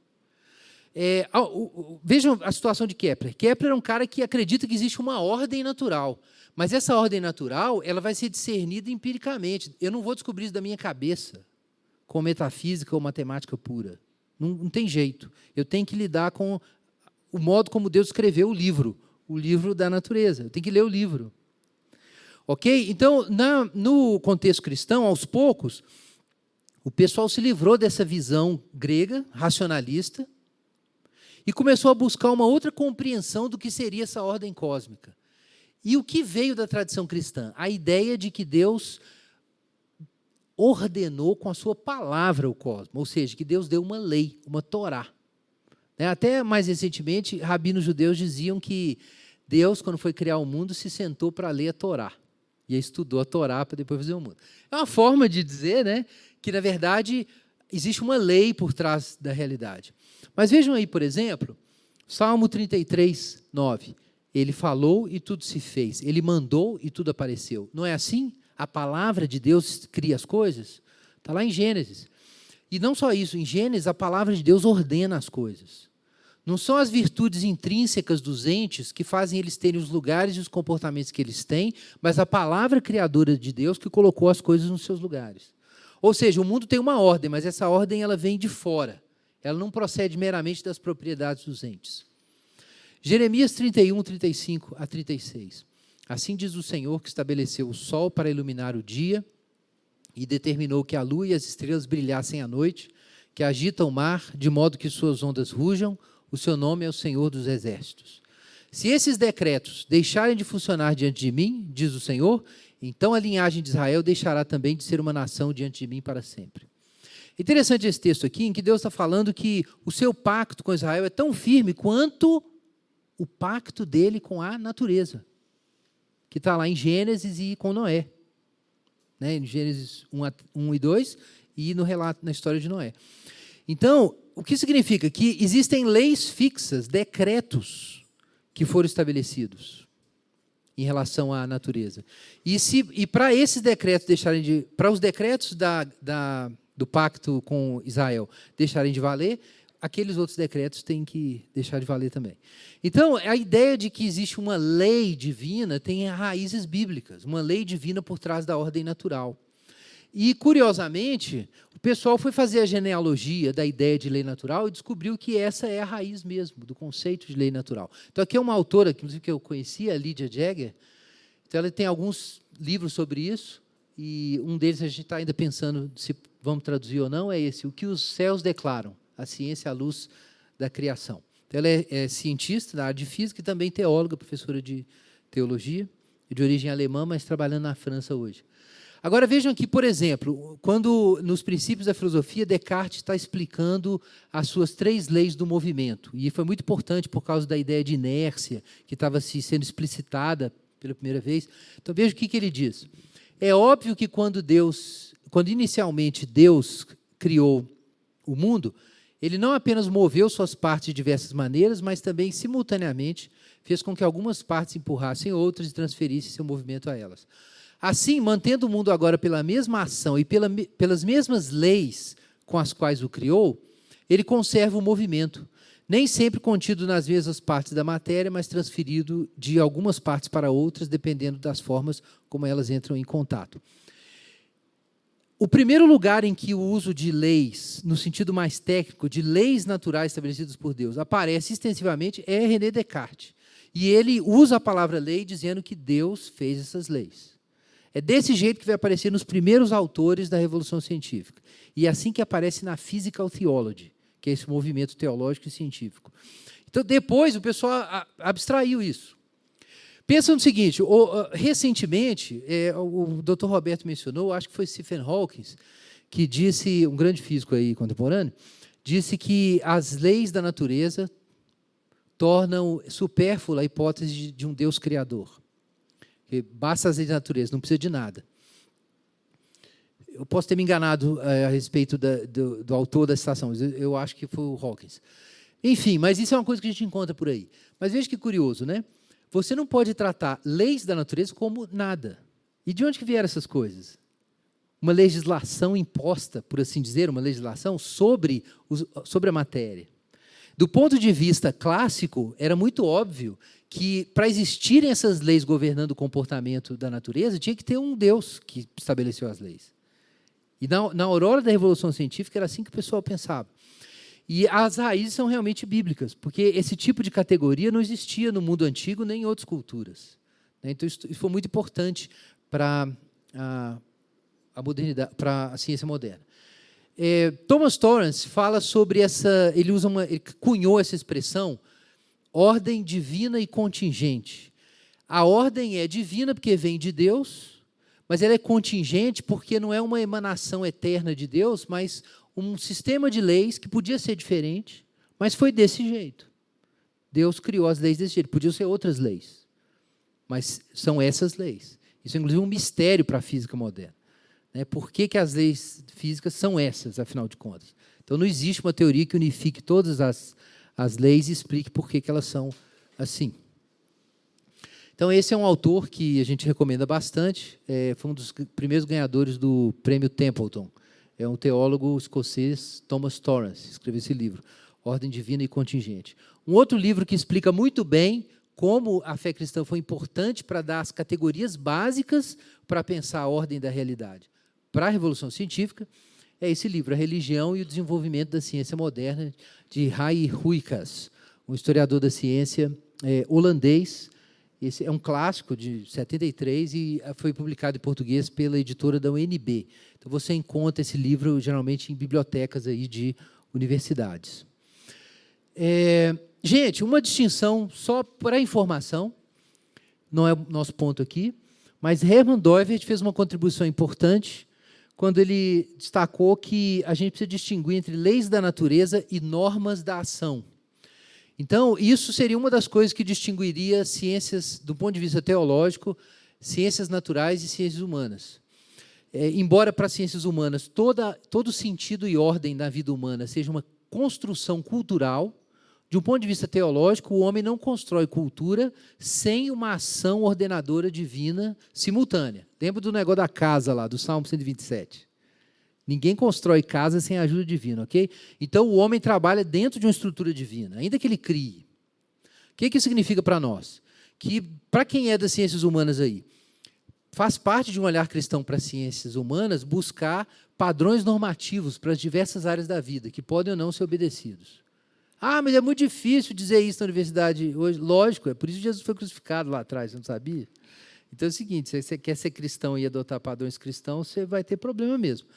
Vejam a situação de Kepler. Kepler é um cara que acredita que existe uma ordem natural, mas essa ordem natural ela vai ser discernida empiricamente. Eu não vou descobrir isso da minha cabeça, com metafísica ou matemática pura. Não tem jeito. Eu tenho que lidar com o modo como Deus escreveu o livro da natureza. Eu tenho que ler o livro. Ok? Então, no contexto cristão, aos poucos, o pessoal se livrou dessa visão grega, racionalista, e começou a buscar uma outra compreensão do que seria essa ordem cósmica. E o que veio da tradição cristã? A ideia de que Deus ordenou com a sua palavra o cosmos, ou seja, que Deus deu uma lei, uma Torá. Até mais recentemente, rabinos judeus diziam que Deus, quando foi criar o mundo, se sentou para ler a Torá. E aí estudou a Torá para depois fazer o mundo. É uma forma de dizer, que, na verdade, existe uma lei por trás da realidade. Mas vejam aí, por exemplo, Salmo 33, 9. Ele falou e tudo se fez. Ele mandou e tudo apareceu. Não é assim? a palavra de Deus cria as coisas? Está lá em Gênesis. E não só isso, em Gênesis a palavra de Deus ordena as coisas. Não são as virtudes intrínsecas dos entes que fazem eles terem os lugares e os comportamentos que eles têm, mas a palavra criadora de Deus que colocou as coisas nos seus lugares. Ou seja, o mundo tem uma ordem, mas essa ordem ela vem de fora. Ela não procede meramente das propriedades dos entes. Jeremias 31, 35 a 36. Assim diz o Senhor que estabeleceu o sol para iluminar o dia e determinou que a lua e as estrelas brilhassem à noite, que agita o mar de modo que suas ondas rujam, o seu nome é o Senhor dos Exércitos. Se esses decretos deixarem de funcionar diante de mim, diz o Senhor, então a linhagem de Israel deixará também de ser uma nação diante de mim para sempre. Interessante esse texto aqui, em que Deus está falando que o seu pacto com Israel é tão firme quanto o pacto dele com a natureza, que está lá em Gênesis e com Noé. Né, em Gênesis 1 e 2 e no relato, na história de Noé. Então, o que significa? Que existem leis fixas, decretos que foram estabelecidos em relação à natureza. E para esses decretos deixarem de... Para os decretos do pacto com Israel deixarem de valer, aqueles outros decretos têm que deixar de valer também. Então, a ideia de que existe uma lei divina tem raízes bíblicas, uma lei divina por trás da ordem natural. E, curiosamente, o pessoal foi fazer a genealogia da ideia de lei natural e descobriu que essa é a raiz mesmo do conceito de lei natural. Então, aqui é uma autora, inclusive, que eu conhecia, a Lydia Jagger. Então, ela tem alguns livros sobre isso, e um deles a gente está ainda pensando se vamos traduzir ou não, é esse, O que os céus declaram, a ciência à luz da criação. Então, ela é cientista da área de física e também teóloga, professora de teologia, de origem alemã, mas trabalhando na França hoje. Agora, vejam aqui, por exemplo, quando nos princípios da filosofia, Descartes está explicando as suas 3 leis do movimento, e foi muito importante por causa da ideia de inércia, que estava sendo explicitada pela primeira vez. Então, veja o que ele diz. É óbvio que quando inicialmente Deus criou o mundo, ele não apenas moveu suas partes de diversas maneiras, mas também, simultaneamente, fez com que algumas partes empurrassem outras e transferissem seu movimento a elas. Assim, mantendo o mundo agora pela mesma ação e pelas mesmas leis com as quais o criou, ele conserva o movimento, nem sempre contido nas mesmas partes da matéria, mas transferido de algumas partes para outras, dependendo das formas como elas entram em contato. O primeiro lugar em que o uso de leis, no sentido mais técnico, de leis naturais estabelecidas por Deus, aparece extensivamente é René Descartes. E ele usa a palavra lei dizendo que Deus fez essas leis. É desse jeito que vai aparecer nos primeiros autores da Revolução Científica. E é assim que aparece na Physical Theology, que é esse movimento teológico e científico. Então, depois, o pessoal abstraiu isso. Pensa no seguinte, recentemente, o Dr. Roberto mencionou, acho que foi Stephen Hawking, que disse, um grande físico aí contemporâneo, disse que as leis da natureza tornam supérflua a hipótese de um Deus criador. Basta as leis da natureza, não precisa de nada. Eu posso ter me enganado a respeito do autor da citação, mas eu acho que foi o Hawkins. Enfim, mas isso é uma coisa que a gente encontra por aí. Mas veja que curioso, né? Você não pode tratar leis da natureza como nada. E de onde que vieram essas coisas? Uma legislação imposta, por assim dizer, uma legislação sobre a matéria. Do ponto de vista clássico, era muito óbvio que, para existirem essas leis governando o comportamento da natureza, tinha que ter um Deus que estabeleceu as leis. E na aurora da Revolução Científica, era assim que o pessoal pensava. E as raízes são realmente bíblicas, porque esse tipo de categoria não existia no mundo antigo nem em outras culturas. Então, isso foi muito importante para a modernidade, para a ciência moderna. Thomas Torrance fala sobre essa, ele cunhou essa expressão, ordem divina e contingente. A ordem é divina porque vem de Deus, mas ela é contingente porque não é uma emanação eterna de Deus, mas um sistema de leis que podia ser diferente, mas foi desse jeito. Deus criou as leis desse jeito, podiam ser outras leis, mas são essas leis. Isso é, inclusive, um mistério para a física moderna. Por que as leis físicas são essas, afinal de contas? Então, não existe uma teoria que unifique todas as leis e explique por que elas são assim. Então, esse é um autor que a gente recomenda bastante, foi um dos primeiros ganhadores do Prêmio Templeton. É um teólogo escocês, Thomas Torrance, escreveu esse livro, Ordem Divina e Contingente. Um outro livro que explica muito bem como a fé cristã foi importante para dar as categorias básicas para pensar a ordem da realidade. Para a Revolução Científica, é esse livro, A Religião e o Desenvolvimento da Ciência Moderna, de Ray Huygens, um historiador da ciência holandês. Esse é um clássico de 73 e foi publicado em português pela editora da UNB. Então, você encontra esse livro, geralmente, em bibliotecas aí de universidades. Gente, uma distinção só para informação, não é o nosso ponto aqui, mas Hermann Doivert fez uma contribuição importante quando ele destacou que a gente precisa distinguir entre leis da natureza e normas da ação. Então, isso seria uma das coisas que distinguiria ciências, do ponto de vista teológico, ciências naturais e ciências humanas. Embora para as ciências humanas todo sentido e ordem da vida humana seja uma construção cultural, de um ponto de vista teológico, o homem não constrói cultura sem uma ação ordenadora divina simultânea. Lembra do negócio da casa lá, do Salmo 127? Ninguém constrói casa sem a ajuda divina, ok? Então, o homem trabalha dentro de uma estrutura divina, ainda que ele crie. O que isso significa para nós? Que, para quem é das ciências humanas aí, faz parte de um olhar cristão para as ciências humanas buscar padrões normativos para as diversas áreas da vida, que podem ou não ser obedecidos. Ah, mas é muito difícil dizer isso na universidade hoje. Lógico, é por isso que Jesus foi crucificado lá atrás, você não sabia? Então é o seguinte, se você quer ser cristão e adotar padrões cristãos, você vai ter problema mesmo.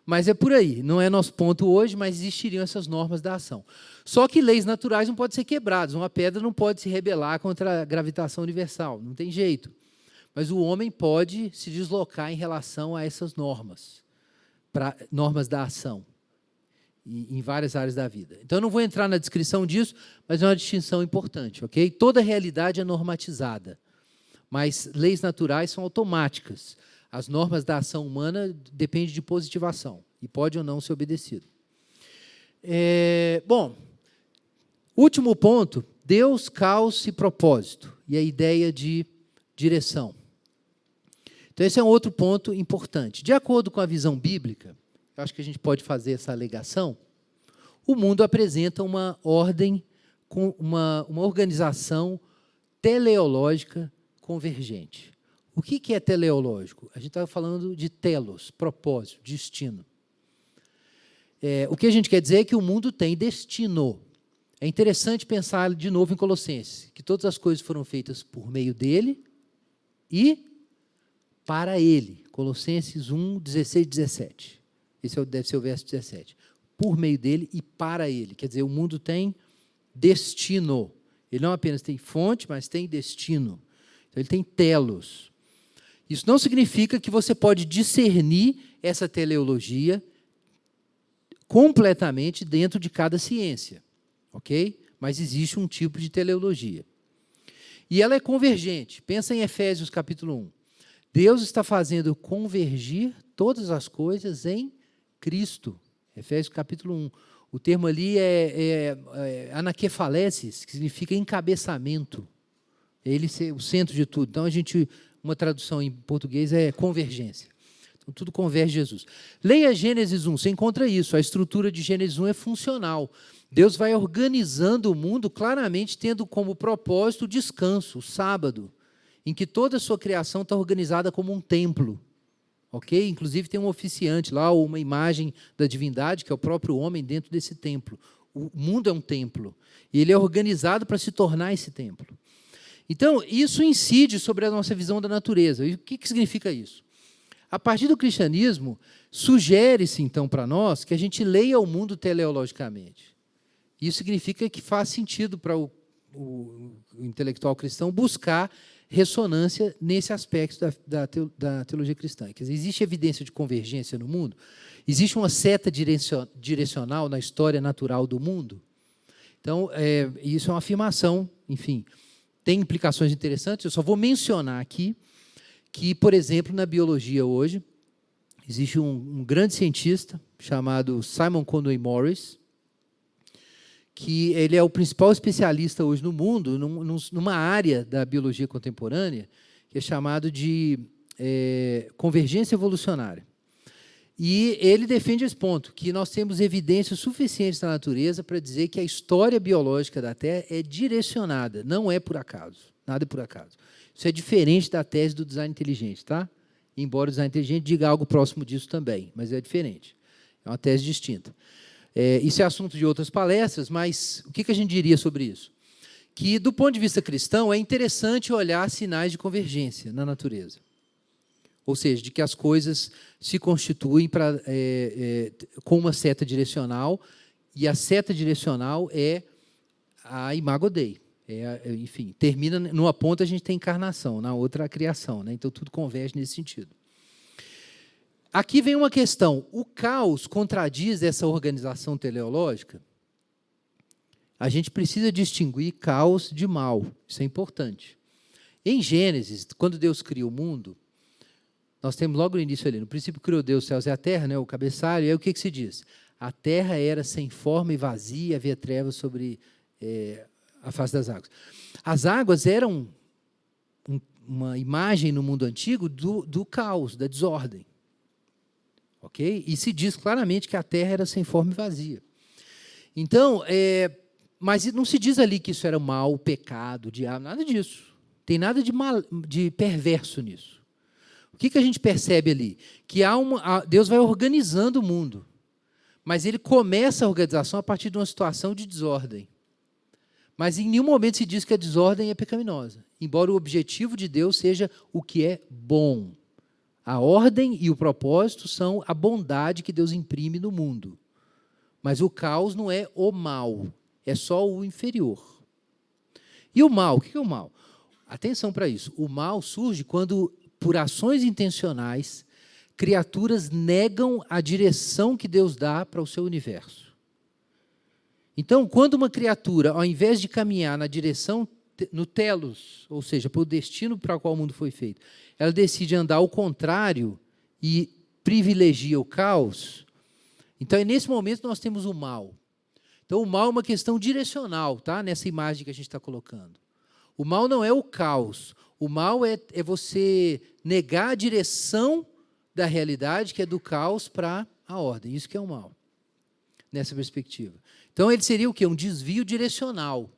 Mas é por aí, não é nosso ponto hoje, mas existiriam essas normas da ação. Só que leis naturais não podem ser quebradas, uma pedra não pode se rebelar contra a gravitação universal, não tem jeito. Mas o homem pode se deslocar em relação a essas normas, normas da ação, em várias áreas da vida. Então, eu não vou entrar na descrição disso, mas é uma distinção importante, ok? Toda realidade é normatizada, mas leis naturais são automáticas. As normas da ação humana dependem de positivação e pode ou não ser obedecido. Bom, último ponto, Deus, caos e propósito, e a ideia de direção. Então, esse é um outro ponto importante. De acordo com a visão bíblica, eu acho que a gente pode fazer essa alegação, o mundo apresenta uma ordem, com uma organização teleológica convergente. O que é teleológico? A gente estava falando de telos, propósito, destino. O que a gente quer dizer é que o mundo tem destino. É interessante pensar de novo em Colossenses, que todas as coisas foram feitas por meio dele e para ele. Colossenses 1, 16, 17. Esse deve ser o verso 17. Por meio dele e para ele. Quer dizer, o mundo tem destino. Ele não apenas tem fonte, mas tem destino. Então, ele tem telos. Isso não significa que você pode discernir essa teleologia completamente dentro de cada ciência, ok? Mas existe um tipo de teleologia. E ela é convergente. Pensa em Efésios capítulo 1. Deus está fazendo convergir todas as coisas em Cristo. Efésios capítulo 1. O termo ali é anaquefalesis, que significa encabeçamento. Ele ser o centro de tudo. Então, uma tradução em português é convergência. Então, tudo converge a Jesus. Leia Gênesis 1, você encontra isso. A estrutura de Gênesis 1 é funcional. Deus vai organizando o mundo, claramente tendo como propósito o descanso, o sábado, em que toda a sua criação está organizada como um templo. Ok? Inclusive tem um oficiante lá, ou uma imagem da divindade, que é o próprio homem dentro desse templo. O mundo é um templo. E ele é organizado para se tornar esse templo. Então, isso incide sobre a nossa visão da natureza. E o que significa isso? A partir do cristianismo, sugere-se, então, para nós, que a gente leia o mundo teleologicamente. Isso significa que faz sentido para o intelectual cristão buscar ressonância nesse aspecto da teologia cristã. Quer dizer, existe evidência de convergência no mundo? Existe uma seta direcional na história natural do mundo? Então, isso é uma afirmação, enfim, tem implicações interessantes. Eu só vou mencionar aqui que, por exemplo, na biologia hoje, existe um grande cientista chamado Simon Conway Morris, que ele é o principal especialista hoje no mundo, numa área da biologia contemporânea, que é chamado de convergência evolucionária. E ele defende esse ponto, que nós temos evidências suficientes na natureza para dizer que a história biológica da Terra é direcionada, não é por acaso, nada é por acaso. Isso é diferente da tese do design inteligente, tá? Embora o design inteligente diga algo próximo disso também, mas é diferente. É uma tese distinta. Isso é assunto de outras palestras, mas o que a gente diria sobre isso? Que, do ponto de vista cristão, é interessante olhar sinais de convergência na natureza. Ou seja, de que as coisas se constituem com uma seta direcional, e a seta direcional é a imago Dei. Enfim, termina, numa ponta a gente tem encarnação, na outra a criação, né? Então tudo converge nesse sentido. Aqui vem uma questão: o caos contradiz essa organização teleológica? A gente precisa distinguir caos de mal, isso é importante. Em Gênesis, quando Deus cria o mundo, nós temos logo no início ali, no princípio criou Deus os céus e a terra, né, o cabeçalho, e aí o que se diz? A terra era sem forma e vazia, havia trevas sobre a face das águas. As águas eram uma imagem no mundo antigo do caos, da desordem. Ok? E se diz claramente que a terra era sem forma e vazia. Então, mas não se diz ali que isso era mal, pecado, diabo, nada disso. Tem nada de perverso nisso. O que a gente percebe ali? Que Deus vai organizando o mundo, mas ele começa a organização a partir de uma situação de desordem. Mas em nenhum momento se diz que a desordem é pecaminosa, embora o objetivo de Deus seja o que é bom. A ordem e o propósito são a bondade que Deus imprime no mundo. Mas o caos não é o mal, é só o inferior. E o mal, o que é o mal? Atenção para isso. O mal surge quando, por ações intencionais, criaturas negam a direção que Deus dá para o seu universo. Então, quando uma criatura, ao invés de caminhar na direção, no telos, ou seja, para o destino para o qual o mundo foi feito, ela decide andar ao contrário e privilegia o caos, então é nesse momento que nós temos o mal. Então, o mal é uma questão direcional, tá? Nessa imagem que a gente está colocando. O mal não é o caos. O mal é você negar a direção da realidade, que é do caos para a ordem. Isso que é o mal, nessa perspectiva. Então, ele seria o quê? Um desvio direcional,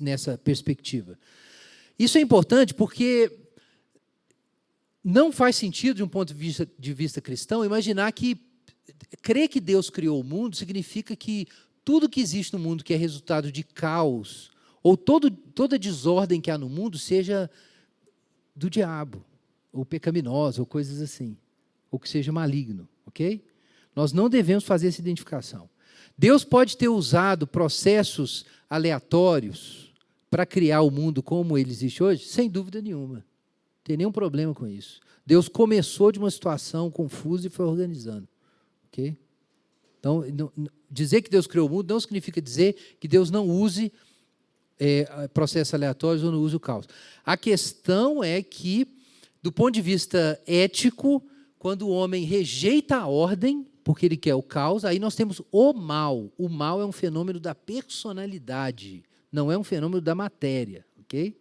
nessa perspectiva. Isso é importante porque não faz sentido, de um ponto de vista cristão, imaginar que crer que Deus criou o mundo significa que tudo que existe no mundo que é resultado de caos, ou toda desordem que há no mundo, seja do diabo, ou pecaminosa, ou coisas assim, ou que seja maligno, ok? Nós não devemos fazer essa identificação. Deus pode ter usado processos aleatórios para criar o mundo como ele existe hoje? Sem dúvida nenhuma. Não tem nenhum problema com isso. Deus começou de uma situação confusa e foi organizando. Okay? Então, dizer que Deus criou o mundo não significa dizer que Deus não use processos aleatórios ou não use o caos. A questão é que, do ponto de vista ético, quando o homem rejeita a ordem, porque ele quer o caos, aí nós temos o mal. O mal é um fenômeno da personalidade, não é um fenômeno da matéria, ok?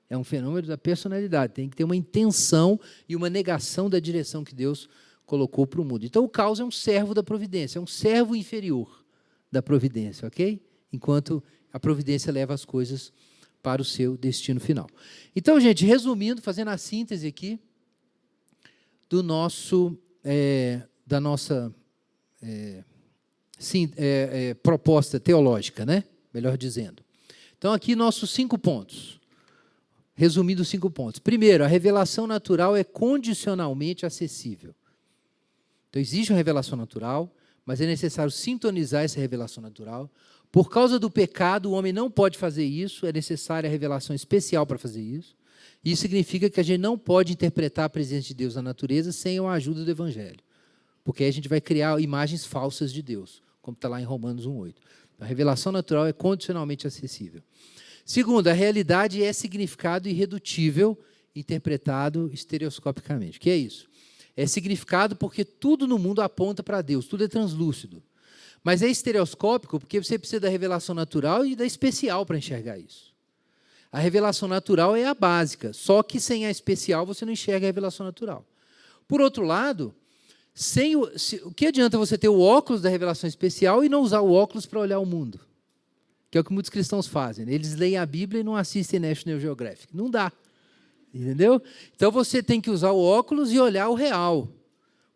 É um fenômeno da personalidade, tem que ter uma intenção e uma negação da direção que Deus colocou para o mundo. Então, o caos é um servo da providência, é um servo inferior da providência, ok? Enquanto a providência leva as coisas para o seu destino final. Então, gente, resumindo, fazendo a síntese aqui da nossa proposta teológica, né? Melhor dizendo. Então, aqui nossos 5 pontos. Resumindo, 5 pontos. Primeiro, a revelação natural é condicionalmente acessível. Então, existe uma revelação natural, mas é necessário sintonizar essa revelação natural. Por causa do pecado, o homem não pode fazer isso, é necessária a revelação especial para fazer isso. Isso significa que a gente não pode interpretar a presença de Deus na natureza sem a ajuda do Evangelho. Porque aí a gente vai criar imagens falsas de Deus, como está lá em Romanos 1,8. A revelação natural é condicionalmente acessível. Segundo, a realidade é significado irredutível, interpretado estereoscopicamente. O que é isso? É significado porque tudo no mundo aponta para Deus, tudo é translúcido. Mas é estereoscópico porque você precisa da revelação natural e da especial para enxergar isso. A revelação natural é a básica, só que sem a especial você não enxerga a revelação natural. Por outro lado, o que adianta você ter o óculos da revelação especial e não usar o óculos para olhar o mundo? Que é o que muitos cristãos fazem. Né? Eles leem a Bíblia e não assistem National Geographic. Não dá. Entendeu? Então, você tem que usar o óculos e olhar o real.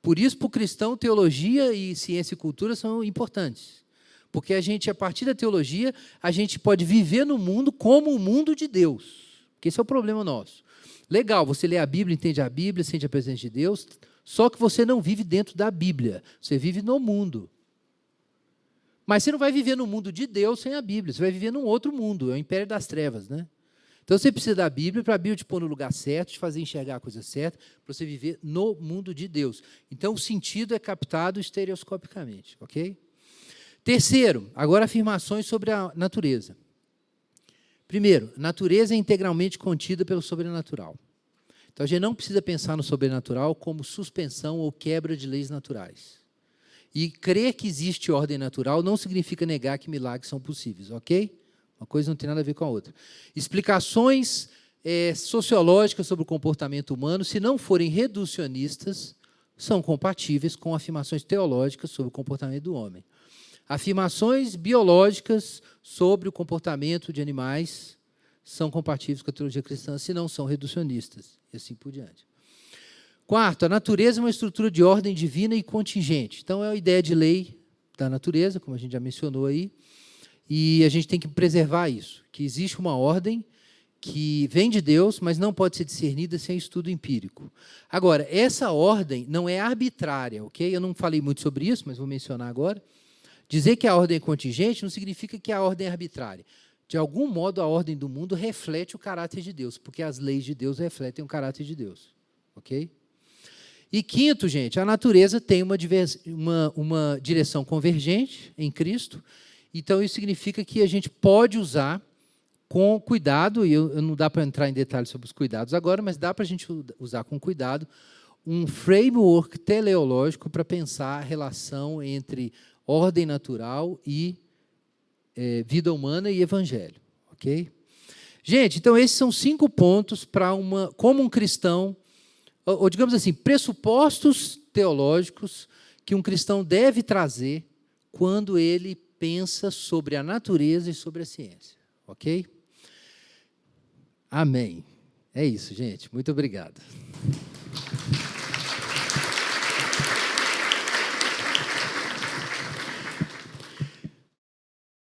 Por isso, para o cristão, teologia e ciência e cultura são importantes. Porque a partir da teologia, a gente pode viver no mundo como o mundo de Deus. Porque esse é o problema nosso. Legal, você lê a Bíblia, sente a presença de Deus, só que você não vive dentro da Bíblia. Você vive no mundo. Mas você não vai viver no mundo de Deus sem a Bíblia. Você vai viver num outro mundo, é o império das trevas, né? Então, você precisa da Bíblia para a Bíblia te pôr no lugar certo, te fazer enxergar a coisa certa, para você viver no mundo de Deus. Então, o sentido é captado estereoscopicamente, ok? Terceiro, agora afirmações sobre a natureza. Primeiro, natureza é integralmente contida pelo sobrenatural. Então, a gente não precisa pensar no sobrenatural como suspensão ou quebra de leis naturais. E crer que existe ordem natural não significa negar que milagres são possíveis, ok? Uma coisa não tem nada a ver com a outra. Explicações sociológicas sobre o comportamento humano, se não forem reducionistas, são compatíveis com afirmações teológicas sobre o comportamento do homem. Afirmações biológicas sobre o comportamento de animais são compatíveis com a teologia cristã, se não são reducionistas, e assim por diante. Quarto, a natureza é uma estrutura de ordem divina e contingente. Então, é a ideia de lei da natureza, como a gente já mencionou aí, e a gente tem que preservar isso, que existe uma ordem que vem de Deus, mas não pode ser discernida sem estudo empírico. Agora, essa ordem não é arbitrária, ok? Eu não falei muito sobre isso, mas vou mencionar agora. Dizer que a ordem é contingente não significa que a ordem é arbitrária. De algum modo, a ordem do mundo reflete o caráter de Deus, porque as leis de Deus refletem o caráter de Deus, ok? E quinto, gente, a natureza tem uma direção convergente em Cristo. Então, isso significa que a gente pode usar com cuidado, e não dá para entrar em detalhes sobre os cuidados agora, mas dá para a gente usar com cuidado um framework teleológico para pensar a relação entre ordem natural e vida humana e evangelho. Ok? Gente, então esses são 5 pontos para como um cristão, ou digamos assim, pressupostos teológicos que um cristão deve trazer quando ele pensa sobre a natureza e sobre a ciência, ok? Amém. É isso, gente. Muito obrigado.